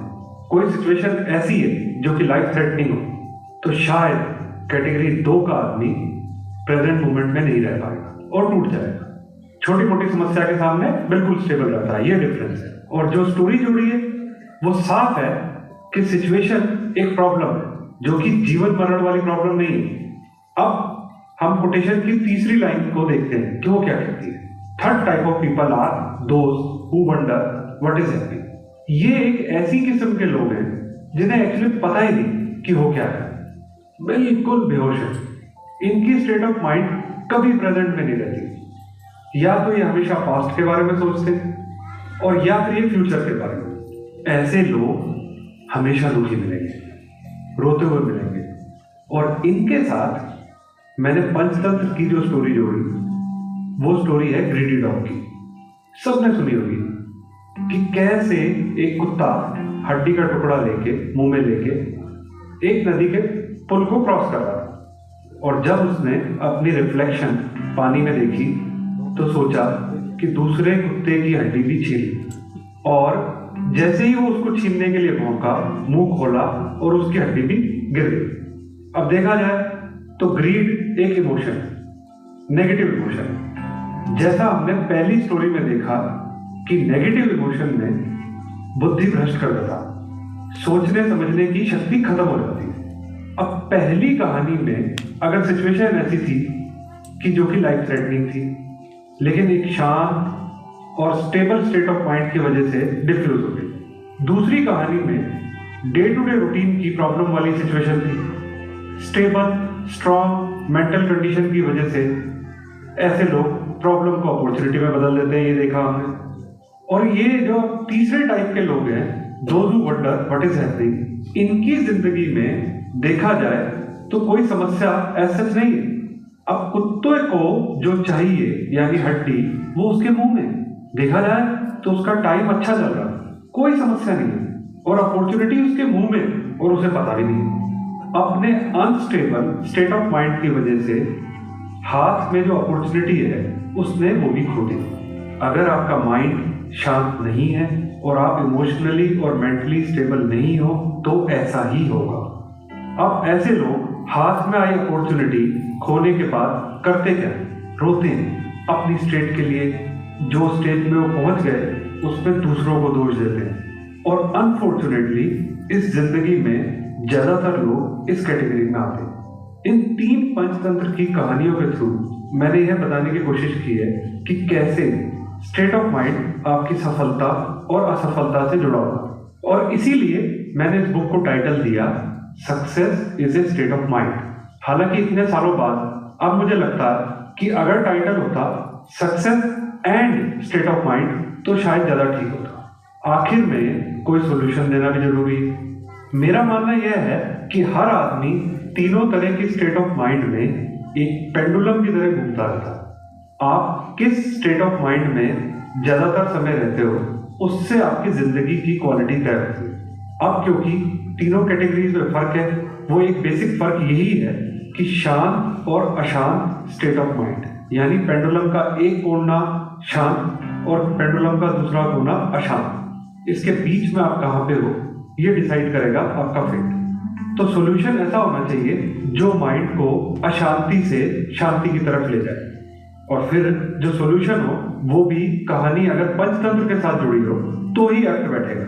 कोई सिचुएशन ऐसी है जो कि लाइफ थ्रेटनिंग हो तो शायद कैटेगरी 2 का आदमी प्रेजेंट मोमेंट में नहीं रह पाएगा और टूट जाएगा। छोटी मोटी समस्या के सामने बिल्कुल स्टेबल रहता है, ये डिफरेंस है। और जो स्टोरी जुड़ी है वो साफ है कि सिचुएशन एक प्रॉब्लम है जो कि जीवन मरण वाली प्रॉब्लम नहीं है। अब हम कोटेशन की तीसरी लाइन को देखते हैं कि वो क्या कहती है। Third type of people are those who wonder what is happening. ये एक ऐसी किस्म के लोग हैं जिन्हें एक्चुअली पता ही नहीं कि हो क्या है, बिल्कुल बेहोश है। इनकी स्टेट ऑफ माइंड कभी प्रेजेंट में नहीं रहती। या तो ये हमेशा पास्ट के बारे में सोचते हैं और या फिर ये फ्यूचर के बारे में। ऐसे लोग हमेशा दुखी मिलेंगे, रोते हुए मिलेंगे। और इनके साथ मैंने पंचतंत्र की जो स्टोरी जोड़ी वो स्टोरी है ग्रीडी डॉग की। सबने सुनी होगी कि कैसे एक कुत्ता हड्डी का टुकड़ा लेके मुंह में लेके एक नदी के पुल को क्रॉस कर रहा था, और जब उसने अपनी रिफ्लेक्शन पानी में देखी तो सोचा कि दूसरे कुत्ते की हड्डी भी छीन ली, और जैसे ही वो उसको छीनने के लिए भौंका, मुंह खोला और उसकी हड्डी भी गिर गई। अब देखा जाए तो ग्रीड एक इमोशन, नेगेटिव इमोशन। जैसा हमने पहली स्टोरी में देखा कि नेगेटिव इमोशन में बुद्धि भ्रष्ट कर देता, सोचने समझने की शक्ति खत्म हो जाती है। अब पहली कहानी में अगर सिचुएशन ऐसी थी कि जो कि लाइफ थ्रेटनिंग थी, लेकिन एक शांत और स्टेबल स्टेट ऑफ माइंड की वजह से डिफ्यूज हो गई। दूसरी कहानी में डे टू डे रूटीन की प्रॉब्लम वाली सिचुएशन थी, स्टेबल स्ट्रॉन्ग मेंटल कंडीशन की वजह से ऐसे लोग प्रॉब्लम को अपॉर्चुनिटी में बदल देते हैं, ये देखा हमने। और ये जो तीसरे टाइप के लोग हैं, those who wonder what is happening, इनकी जिंदगी में देखा जाए तो कोई समस्या ऐसा नहीं है। अब कुत्ते को जो चाहिए यानी हड्डी वो उसके मुंह में, देखा जाए तो उसका टाइम अच्छा चल रहा है, कोई समस्या नहीं है, और अपॉर्चुनिटी उसके मुंह में और उसे पता भी नहीं है। अपने अनस्टेबल स्टेट ऑफ माइंड की वजह से हाथ में जो अपॉर्चुनिटी है उसने वो भी खो दी। अगर आपका माइंड शांत नहीं है और आप इमोशनली और मेंटली स्टेबल नहीं हो तो ऐसा ही होगा। अब ऐसे लोग हाथ में आई अपॉर्चुनिटी खोने के बाद करते क्या है? रोते हैं अपनी स्टेट के लिए, जो स्टेट में वो पहुंच गए उस पर दूसरों को दोष देते हैं। और अनफॉर्चुनेटली इस जिंदगी में ज्यादातर लोग इस कैटेगरी में आते हैं। इन 3 पंचतंत्र की कहानियों के थ्रू मैंने यह बताने की कोशिश की है कि कैसे स्टेट ऑफ माइंड आपकी सफलता और असफलता से जुड़ा हुआ, और इसीलिए मैंने इस बुक को टाइटल दिया success is a state of mind. हालांकि इतने सालों बाद अब मुझे लगता है कि अगर टाइटल होता success and state of mind तो शायद ज्यादा ठीक होता। आखिर में कोई सॉल्यूशन देना भी जरूरी है। मेरा मानना यह है कि हर आदमी तीनों तरह की स्टेट ऑफ माइंड में एक पेंडुलम की तरह घूमता रहता है। आप किस स्टेट ऑफ माइंड में ज्यादातर समय रहते हो उससे आपकी जिंदगी की क्वालिटी तय होती है। अब क्योंकि तीनों कैटेगरीज में फर्क है, वो एक बेसिक फर्क यही है कि शांत और अशांत स्टेट ऑफ माइंड, यानी पेंडुलम का एक कोना शांत और पेंडुलम का दूसरा कोना अशांत, इसके बीच में आप कहाँ पे हो ये डिसाइड करेगा आपका फेट। तो सॉल्यूशन ऐसा होना चाहिए जो माइंड को अशांति से शांति की तरफ ले जाए, और फिर जो सॉल्यूशन हो वो भी कहानी अगर पंचतंत्र के साथ जुड़ी हो तो ही एक्ट बैठेगा।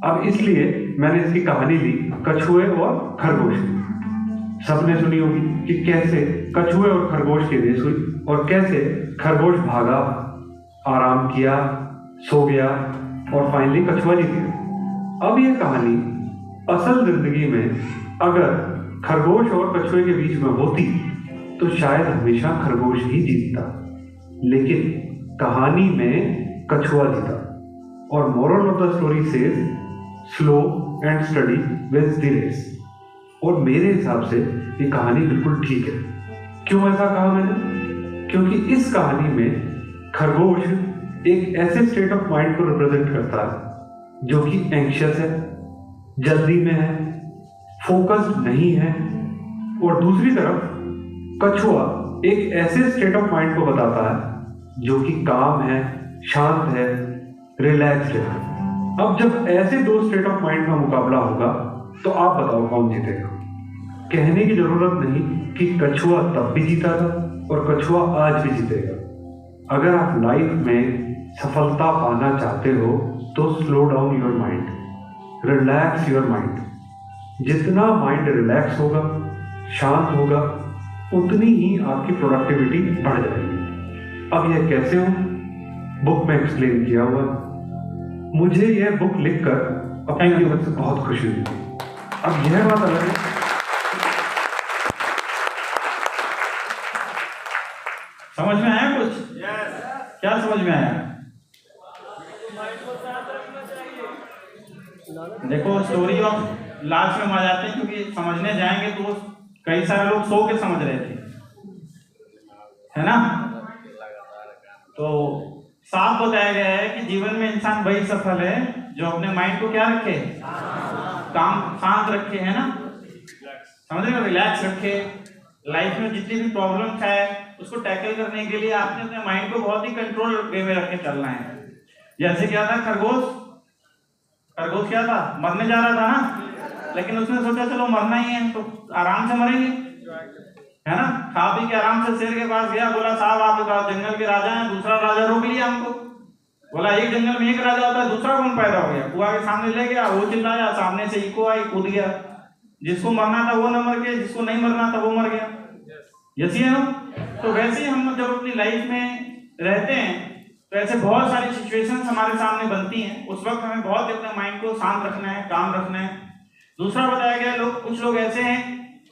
अब इसलिए मैंने इसकी कहानी ली कछुए और खरगोश की। सबने सुनी होगी कि कैसे कछुए और खरगोश की रेस हुई और कैसे खरगोश भागा, आराम किया, सो गया और फाइनली कछुआ जीत गया। अब यह कहानी असल जिंदगी में अगर खरगोश और कछुए के बीच में होती तो शायद हमेशा खरगोश ही जीतता, लेकिन कहानी में कछुआ जीता। और moral of the story says slow and steady wins the race. और मेरे हिसाब से ये कहानी बिल्कुल ठीक है। क्यों ऐसा कहा मैंने? क्योंकि इस कहानी में खरगोश एक ऐसे स्टेट ऑफ माइंड को रिप्रेजेंट करता है जो कि एंग्शियस है, जल्दी में है, फोकस्ड नहीं है, और दूसरी तरफ कछुआ एक ऐसे स्टेट ऑफ माइंड को बताता है जो कि काम है, शांत है, रिलैक्स्ड है। अब जब ऐसे दो स्टेट ऑफ माइंड का मुकाबला होगा तो आप बताओ कौन जीतेगा? कहने की जरूरत नहीं कि कछुआ तब भी जीता था और कछुआ आज भी जीतेगा। अगर आप लाइफ में सफलता पाना चाहते हो तो slow down your mind, relax your mind. जितना माइंड रिलैक्स होगा, शांत होगा, उतनी ही आपकी प्रोडक्टिविटी बढ़ जाएगी। अब यह कैसे हो बुक में एक्सप्लेन किया हुआ। मुझे यह बुक लिखकर अपने अंदर से बहुत खुशी हुई। अब यह बात अलग है, समझ में आया कुछ? क्या समझ में आया? देखो स्टोरी ऑफ लास्ट में हम आ जाते हैं, क्योंकि समझने जाएंगे तो कई सारे लोग सो के समझ रहे थे, है ना? तो साफ बताया गया है कि जीवन में इंसान वही सफल है जो अपने माइंड को क्या रखे, काम शांत रखे, है ना? समझ रहे हो? रिलैक्स रखे। लाइफ में जितनी भी प्रॉब्लम्स है उसको टैकल करने के लिए आपने अपने माइंड को बहुत ही कंट्रोल वे में रख के चलना है। जैसे क्या था, खरगोश क्या था, मरने जा रहा था ना, लेकिन उसने सोचा चलो मरना ही है तो आराम से मरेंगे, है ना? खा पी के आराम से शेर के पास गया, बोला साहब आप जंगल के राजा हैं। दूसरा राजा रोक लिया हमको, बोला एक जंगल में एक राजा होता है, दूसरा कौन पैदा हो गया? कुआं के सामने ले गया, वो चिल्लाया, सामने से इको आई, कूद गया। जिसको मरना था वो न मर गया, जिसको नहीं मरना था वो मर गया। यसी है ना? तो वैसे ही हम जब अपनी लाइफ में रहते हैं तो ऐसे बहुत सारी सिचुएशंस हमारे सामने बनती हैं। उस वक्त हमें बहुत अपने माइंड को शांत रखना है, काम रखना है। दूसरा बताया गया, कुछ लोग ऐसे हैं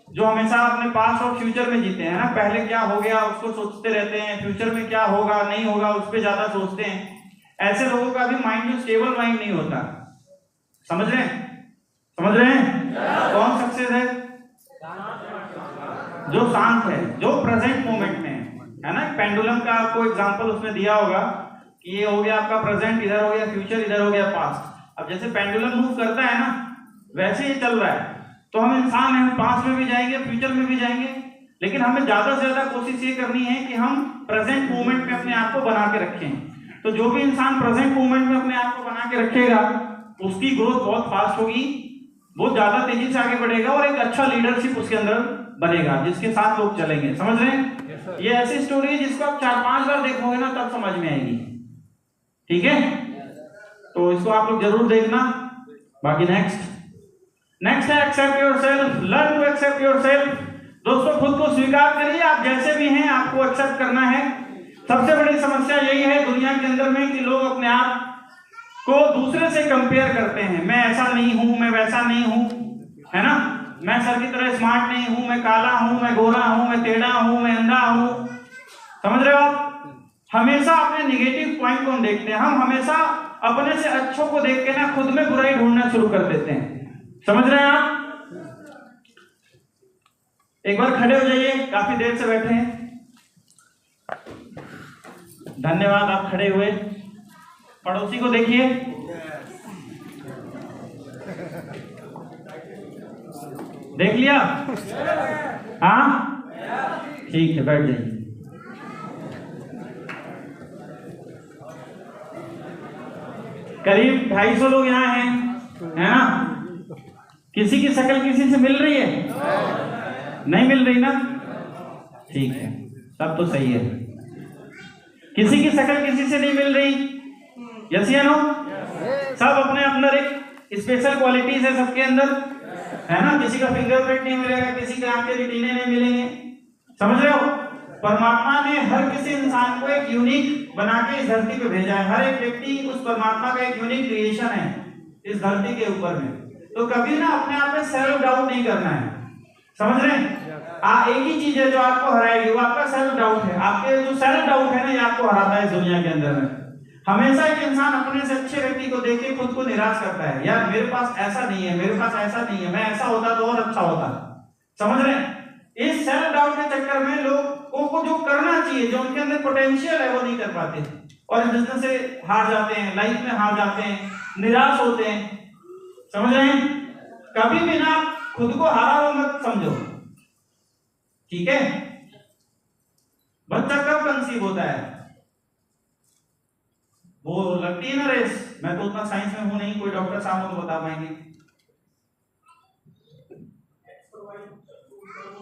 जो हमेशा अपने पास्ट और फ्यूचर में जीते हैं ना, पहले क्या हो गया उसको सोचते रहते हैं, फ्यूचर में क्या होगा नहीं होगा उस पर ज्यादा सोचते हैं। ऐसे लोगों का भी माइंड जो स्टेबल माइंड नहीं होता। समझ रहे हैं? कौन सक्सेस है? जो शांत है, जो प्रेजेंट मोमेंट में है ना? पेंडुलम का आपको एग्जांपल उसने दिया होगा कि ये हो गया आपका प्रेजेंट, इधर हो गया फ्यूचर, इधर हो गया पास्ट। अब जैसे पेंडुलम मूव करता है ना, वैसे ये चल रहा है। तो हम इंसान हैं, हम पास्ट में भी जाएंगे, फ्यूचर में भी जाएंगे, लेकिन हमें ज्यादा से ज्यादा कोशिश ये करनी है कि हम प्रेजेंट मोमेंट में अपने आप को बना के रखें। तो जो भी इंसान प्रेजेंट मोमेंट में अपने आप को बना के रखेगा, उसकी ग्रोथ बहुत फास्ट होगी, बहुत ज्यादा तेजी से आगे बढ़ेगा और एक अच्छा लीडरशिप उसके अंदर बनेगा, जिसके साथ लोग चलेंगे। समझ रहे हैं? ये ऐसी स्टोरी है जिसको आप 4-5 बार देखोगे ना, तब समझ में आएगी। ठीक है, तो इसको आप लोग जरूर देखना। बाकी नेक्स्ट है accept yourself, learn to accept yourself. दोस्तों, खुद को स्वीकार करिए, आप जैसे भी हैं आपको एक्सेप्ट करना है। सबसे बड़ी समस्या यही है दुनिया के अंदर में कि लोग अपने आप को दूसरे से कंपेयर करते हैं। मैं ऐसा नहीं हूं, मैं वैसा नहीं हूं, है ना, मैं सर की तरह स्मार्ट नहीं हूं, मैं काला हूं, मैं गोरा हूं, मैं टेढ़ा हूं, मैं अंधा हूं। समझ रहे हो आप? हमेशा अपने निगेटिव पॉइंट को हम देखते हैं। हम हमेशा अपने से अच्छों को देख के ना खुद में बुराई ढूंढना शुरू कर देते हैं। समझ रहे हैं आप? एक बार खड़े हो जाइए, काफी देर से बैठे हैं। धन्यवाद, आप खड़े हुए। पड़ोसी को देखिए, देख लिया? हाँ, ठीक है, बैठ जाइए। करीब 250 लोग यहाँ हैं, है ना? किसी की शक्ल किसी से मिल रही है? नहीं मिल रही ना? ठीक है, सब तो सही है। किसी की शक्ल किसी से नहीं मिल रही? यस या नो? सब अपने अंदर एक स्पेशल क्वालिटीज है सबके अंदर, है ना? किसी का फिंगरप्रिंट नहीं मिलेगा, किसी के आंख के रेटिने नहीं मिलेंगे। समझ रहे हो? परमात्मा ने हर किसी इंसान को एक यूनिक बना के इस धरती पे भेजा है। हर एक व्यक्ति उस परमात्मा का एक यूनिक क्रिएशन है इस धरती के ऊपर में। तो कभी ना अपने आप में सेल्फ डाउट नहीं करना है। समझ रहे हैं? एक ही चीज है जो आपको हराएगी, वो आपका सेल्फ डाउट है। आपके जो सेल्फ डाउट है ना, ये आपको हराता है इस दुनिया के अंदर में। हमेशा एक इंसान अपने से अच्छे व्यक्ति को देख के खुद को निराश करता है, यार मेरे पास ऐसा नहीं है, मेरे पास ऐसा नहीं है, मैं ऐसा होता तो और अच्छा होता। समझ रहे हैं? इस सेल्फ डाउट के चक्कर में लोगों को जो करना चाहिए, जो उनके अंदर पोटेंशियल है, वो नहीं कर पाते और बिजनेस से हार जाते हैं, लाइफ में हार जाते हैं, निराश होते हैं। समझ रहे हैं? कभी भी ना खुद को हारा हुआ मत समझो। ठीक है? बच्चा कब कंसीव होता है? वो लगती है ना रेस। मैं तो उतना साइंस में हूं नहीं, कोई डॉक्टर साहब को बता पाएंगे।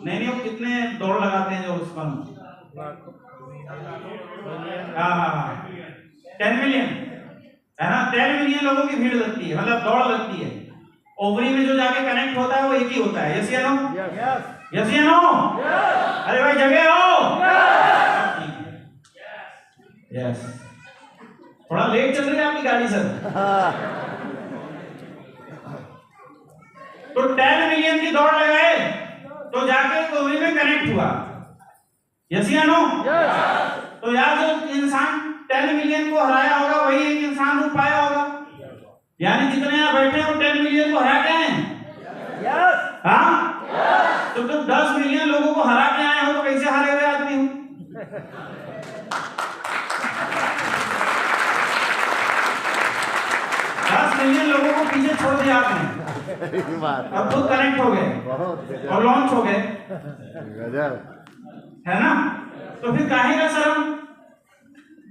नहीं, वो कितने दौड़ लगाते हैं जो उसका? हाँ, 10 मिलियन, है ना? 10 मिलियन लोगों की भीड़ लगती है, मतलब दौड़ लगती है। ओवरी में जो जाके कनेक्ट होता है वो एक ही होता है। यस या नो? यस या नो? अरे भाई जगह हो? यस। थोड़ा लेट चल रही है आपकी गाड़ी सर। तो 10 मिलियन की दौड़ लगाए तो जाके ओवरी में कनेक्ट हुआ। यस या नो? तो यार जो इंसान 10 मिलियन को हराया होगा वही एक इंसान रुक पाया होगा। यानी जितने यहाँ बैठे हैं वो 10 मिलियन को हरा के आए हैं। हाँ, तो तुम 10 मिलियन लोगों को हरा के आए हो तो कैसे हारे हुए आदमी हो? 10 मिलियन लोगों को पीछे छोड़ दिया आपने, अब खुद कनेक्ट हो गए और लॉन्च हो गए, है ना? तो फिर काहे का शर्म?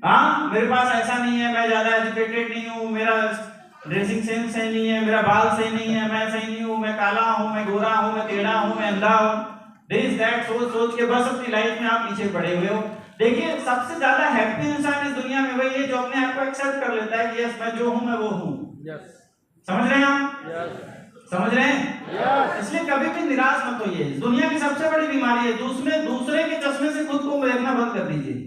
हाँ, मेरे पास ऐसा नहीं है, मैं ज्यादा एजुकेटेड नहीं हूँ, मेरा ड्रेसिंग सेंस सही नहीं है, मेरा बाल सही नहीं है, मैं सही नहीं हूँ, मैं काला हूँ, मैं गोरा हूँ, मैं टेढ़ा हूँ, मैं अंधा हूँ, दिस दैट सोच सोच के बस अपनी लाइफ में आप पीछे पड़े हुए हो। देखिए, सबसे ज्यादा हैप्पी इंसान इस दुनिया में वही है जो अपने आप को एक्सेप्ट कर लेता है कि यस, मैं जो हूँ मैं वो हूँ। समझ रहे हैं आप? समझ रहे हैं? इसलिए कभी भी निराश मत होइए। दुनिया की सबसे बड़ी बीमारी है दूसरे के चश्मे से खुद को देखना बंद कर दीजिए।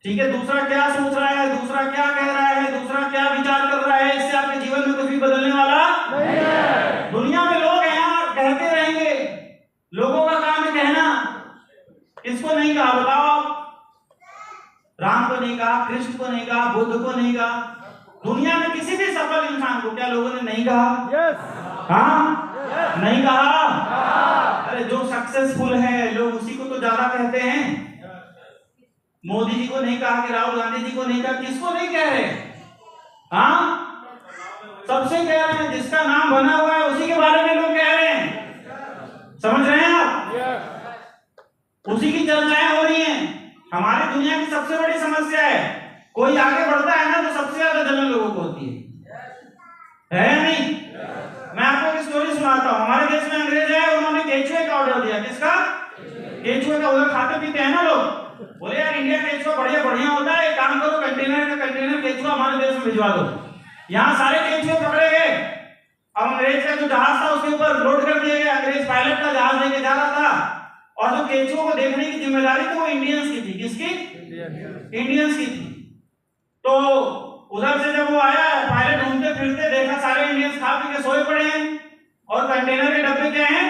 ठीक है? दूसरा क्या सोच रहा है, दूसरा क्या कह रहा है, दूसरा क्या विचार कर रहा है, इससे आपके जीवन में कुछ भी बदलने वाला नहीं है। दुनिया में लोग हैं यार, कहते रहेंगे, लोगों का काम है कहना। किसको नहीं कहा बताओ आप? राम को नहीं कहा, कृष्ण को नहीं कहा, बुद्ध को नहीं कहा, दुनिया में किसी भी सफल इंसान को क्या लोगों ने नहीं कहा? हाँ, नहीं कहा। अरे जो सक्सेसफुल है लोग उसी को तो ज्यादा कहते हैं। मोदी जी को नहीं कहा कि राहुल गांधी जी को नहीं कहा, किसको नहीं कह रहे? हाँ, सबसे कह रहे हैं, जिसका नाम बना हुआ है उसी के बारे में लोग कह रहे हैं। समझ रहे हैं आप? उसी की चर्चाएं हो रही हैं। हमारी दुनिया की सबसे बड़ी समस्या है, कोई आगे बढ़ता है ना तो सबसे ज्यादा जलन लोगों को होती है या नहीं? मैं आपको एक स्टोरी सुनाता हूँ। हमारे देश में अंग्रेज है, उन्होंने केचुए का ऑर्डर दिया। किसका? केचुए का। उधर खाते पीते हैं ना लोग, बोले यार इंडिया केचुआ बढ़िया बढ़िया होता है, एक काम करो कंटेनर केचुआ हमारे देश में भिजवा दो। यहाँ सारे केचुए पकड़े गए। अब अंग्रेज का जो जहाज था उसके ऊपर लोड कर दिया गया। अंग्रेज पायलट का जहाज लेके जा रहा था और जो केचुओं को देखने की जिम्मेदारी थी वो इंडियंस की थी। किसकी? इंडियंस की थी। तो उधर से जब वो आया, पायलट घूमते फिरते देखा सारे इंडियंस खा पी के सोए पड़े हैं और कंटेनर के डब्बे क्या हैं?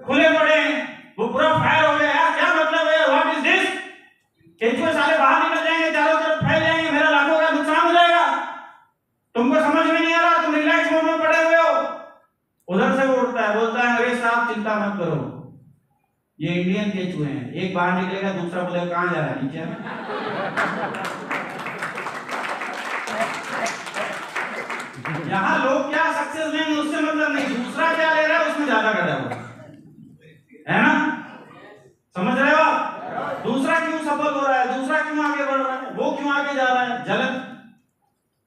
खुले पड़े हैं। वो पूरा फायर हो गया, यार क्या मतलब है, व्हाट इज दिस? केचुए सारे बाहर निकल जाएंगे, चारों तरफ फैल जाएंगे, मेरा लाखों का नुकसान हो जाएगा। तुमको समझ में नहीं आ रहा, तुम रिलैक्स मोड में पड़े हुए हो। उधर से वो उठता है, बोलता है अंग्रेज साहब चिंता मत करो, ये इंडियन केचुए हैं। एक बाहर निकलेगा, दूसरा बोलेगा कहां जा रहा है, नीचे। यहाँ लोग क्या सक्सेस लेंगे उससे मतलब नहीं, दूसरा क्या ले रहा है उसमें ज्यादा कटा हुआ है ना? समझ रहे हो आप? दूसरा क्यों सफल हो रहा है, दूसरा क्यों आगे बढ़ रहा है, वो क्यों आगे जा रहा है? जलन,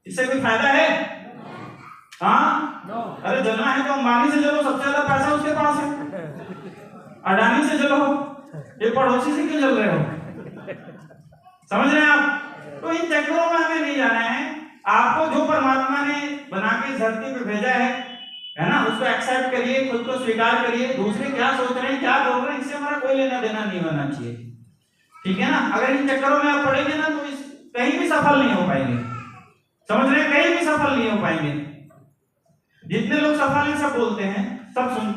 इससे कोई फायदा है? हाँ, अरे जलना है तो अंबानी से जलो, सबसे ज्यादा पैसा उसके पास है। अडानी से जलो, ये पड़ोसी से क्यों जल रहे हो? समझ रहे हैं आप? तो इन चक्करों में हमें नहीं जाना है। आपको जो परमात्मा ने बना के धरती पे भेजा है ना, उसको एक्सेप्ट करिए, खुद को स्वीकार करिए। दूसरे क्या सोच रहे हैं, क्या बोल रहे हैं, इससे हमारा कोई लेना देना नहीं होना चाहिए। ठीक है ना? अगर इन चक्करों में आप पड़ेंगे ना तो इस कहीं भी सफल नहीं हो पाएंगे। समझ रहे हैं? कहीं भी सफल नहीं हो पाएंगे। जितने लोग सफल हैं सब बोलते हैं, सब सुन,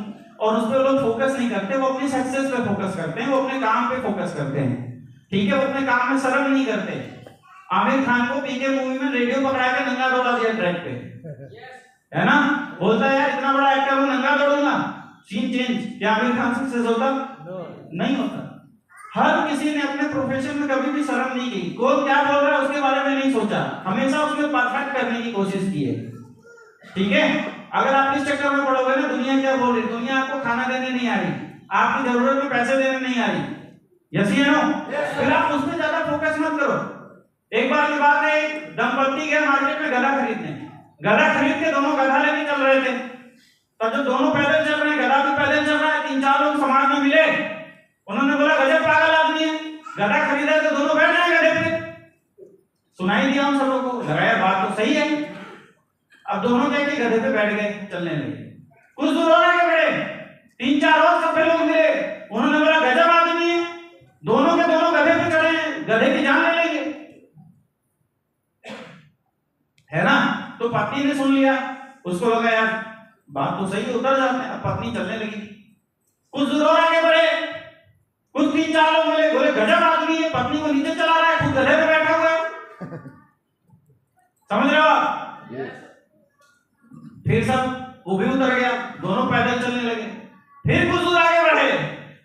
और उस पर लोग फोकस नहीं करते। वो अपनी सक्सेस पे फोकस करते हैं, वो अपने काम पे फोकस करते हैं। ठीक है? वो अपने काम में शर्म नहीं करते। आमिर खान को पीके मूवी में रेडियो पकड़ा के नंगा दौड़ा दिया ट्रैक पे, है ना? बोलता है यार इतना बड़ा एक्टर हूं, नंगा दौड़ूंगा, सीन चेंज। क्या आमिर खान सक्सेस होता? नहीं होता। हर किसी ने अपने प्रोफेशन में कभी भी शर्म नहीं की। कोई क्या बोल रहा है उसके बारे में नहीं सोचा, हमेशा उसमें परफेक्ट करने की कोशिश की है। ठीक है? अगर आप इस चक्कर में पड़ोगे ना, दुनिया क्या बोल रही, दुनिया आपको खाना देने नहीं आ रही, आपकी जरूरत में पैसे देने नहीं आ रही, यस या नो? फिर आप उसमें ज्यादा फोकस मत करो। एक बार की बात है, दंपत्ति गए मार्केट में गधा खरीदने। गधा खरीद के दोनों गधा लेके चल रहे थे। तब जो दोनों पैदल चल रहे हैं, गधा भी पैदल चल रहा है, 3-4 लोग समाज में मिले। उन्होंने बोला गजब पागल आदमी है, गधा खरीदा है तो दोनों बैठ जाए गधे पे। सुनाई दिया हम सबों को, लगा यार बात तो सही है। अब दोनों क्या कि गधे पे बैठ गए, चलने लगे। कुछ दूर और आगे बढ़े, 3-4 और सफे लोग मिले। उन्होंने बोला गजब आदमी है, दोनों के दोनों गधे पे चढ़े हैं, गधे की जान ले लेंगे, है ना? तो पत्नी ने सुन लिया, उसको लगा यार बात तो सही है, उतर जाते हैं। अब पत्नी चलने लगी। कुछ दूर और आगे बढ़े, कुछ 3-4 लोग मिले, बोले गजब आदमी है, पत्नी को नीचे चला रहा है, खुद गधे पे बैठा हुआ है। समझ रहे हो आप? फिर सब वो भी उतर गया, दोनों पैदल चलने लगे। फिर कुछ दूर आगे बढ़े,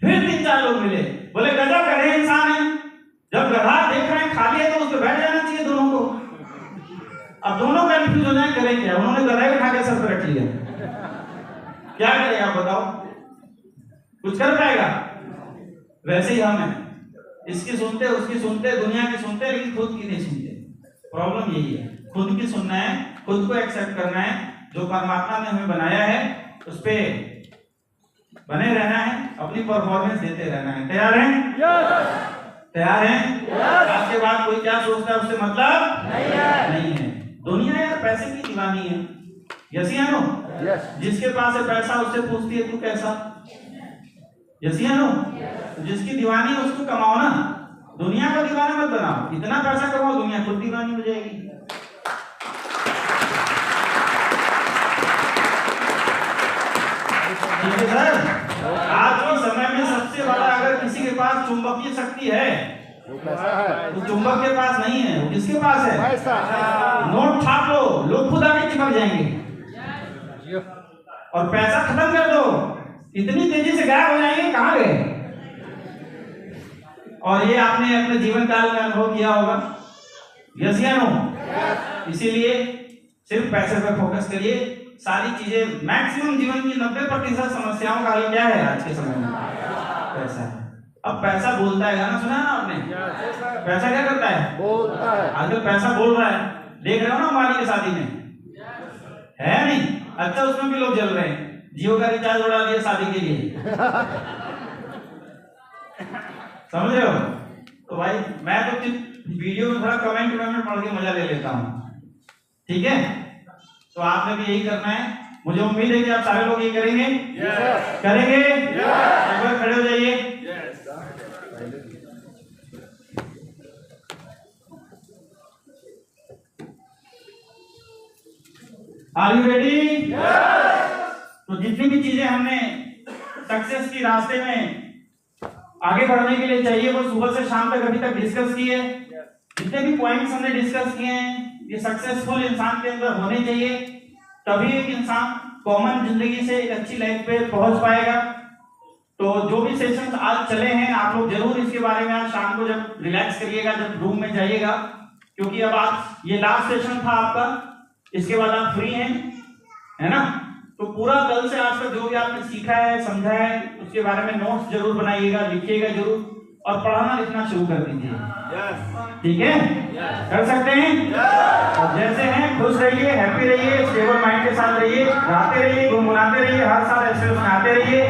फिर 3-4 लोग मिले, बोले गजब गधे इंसान है, जब गधा देख रहे हैं खाली है तो उस पर बैठ जाना चाहिए दोनों को। अब दोनों कंफ्यूज हो जाए, करें क्या? उन्होंने गधा उठा के सर पर रख लिया। क्या करें आप बताओ? कुछ कर पाएगा? वैसे ही हम हैं, इसकी सुनते उसकी सुनते, दुनिया की सुनते, लेकिन खुद की नहीं सुनते। प्रॉब्लम यही है, खुद की सुनना है, खुद को एक्सेप्ट करना है। जो परमात्मा ने हमें बनाया है उस पे बने रहना है, अपनी परफॉर्मेंस देते रहना है। तैयार हैं? तैयार हैं? आज के बाद कोई क्या सोचता है उससे मतलब नहीं है। दुनिया यार पैसे की दीवानी है, यस या नो? जिसके पास है पैसा उससे पूछती है तू कैसा, यस या नो? जिसकी दीवानी है उसको कमाओ ना, दुनिया को दीवाना मत बनाओ। इतना पैसा कमाओ दुनिया खुद दीवानी हो जाएगी। ठीक है सर? आज के समय में सबसे बड़ा अगर किसी के पास चुंबकीय शक्ति है तो चुंबक के पास नहीं है, वो किसके पास है? नोट छाप लो, लोग खुद आके चिपक जाएंगे और पैसा खत्म कर दो, इतनी तेजी से गायब हो जाएंगे। कहां गए? और ये आपने अपने जीवन काल में अनुभव किया होगा, यस या नो? इसीलिए सिर्फ पैसे पर फोकस करिए। सारी चीजें, मैक्सिमम जीवन की 90% समस्याओं का हल क्या है आज के समय में? पैसा है। अब पैसा बोलता है, गाना सुना है ना आपने? पैसा क्या करता है? बोलता है। आजकल पैसा बोल रहा है, देख रहे हो ना अंबानी की शादी में, है नहीं? अच्छा, उसमें भी लोग जल रहे हैं, जियो का रिचार्ज उड़ा दिया शादी के लिए। समझ रहे हो? तो भाई मैं तो वीडियो में थोड़ा कमेंट पढ़ के मजा ले लेता हूँ, ठीक है? तो आपने भी यही करना है। मुझे उम्मीद है कि आप सारे लोग ये करेंगे। करेंगे? एक बार खड़े हो जाइए। Are you ready? तो जितनी भी चीजें हमने सक्सेस की रास्ते में आगे बढ़ने के लिए चाहिए, वो सुबह से शाम तक अभी तक डिस्कस किए। जितने भी पॉइंट्स हमने डिस्कस किए हैं, ये सक्सेसफुल इंसान के अंदर होने चाहिए, तभी एक इंसान कॉमन जिंदगी से एक अच्छी लाइफ पे पहुंच पाएगा। तो जो भी सेशंस आज चले हैं, आप लोग जरूर इसके बारे में आज शाम को जब रिलैक्स करिएगा, जब रूम में जाइएगा, क्योंकि अब आज ये लास्ट सेशन था आपका, इसके बाद आप फ्री हैं, है ना? तो पूरा कल से आज तक जो भी आपने सीखा है, समझा है, उसके बारे में नोट्स जरूर बनाइएगा, लिखिएगा जरूर, और पढ़ना लिखना शुरू कर दीजिए। ठीक है? कर सकते हैं? और जैसे हैं खुश रहिए, हैप्पी रहिए, स्टेबल माइंड के साथ रहिए, गाते रहिए, गुनगुनाते रहिए, हर साल ऐसे आते रहिए।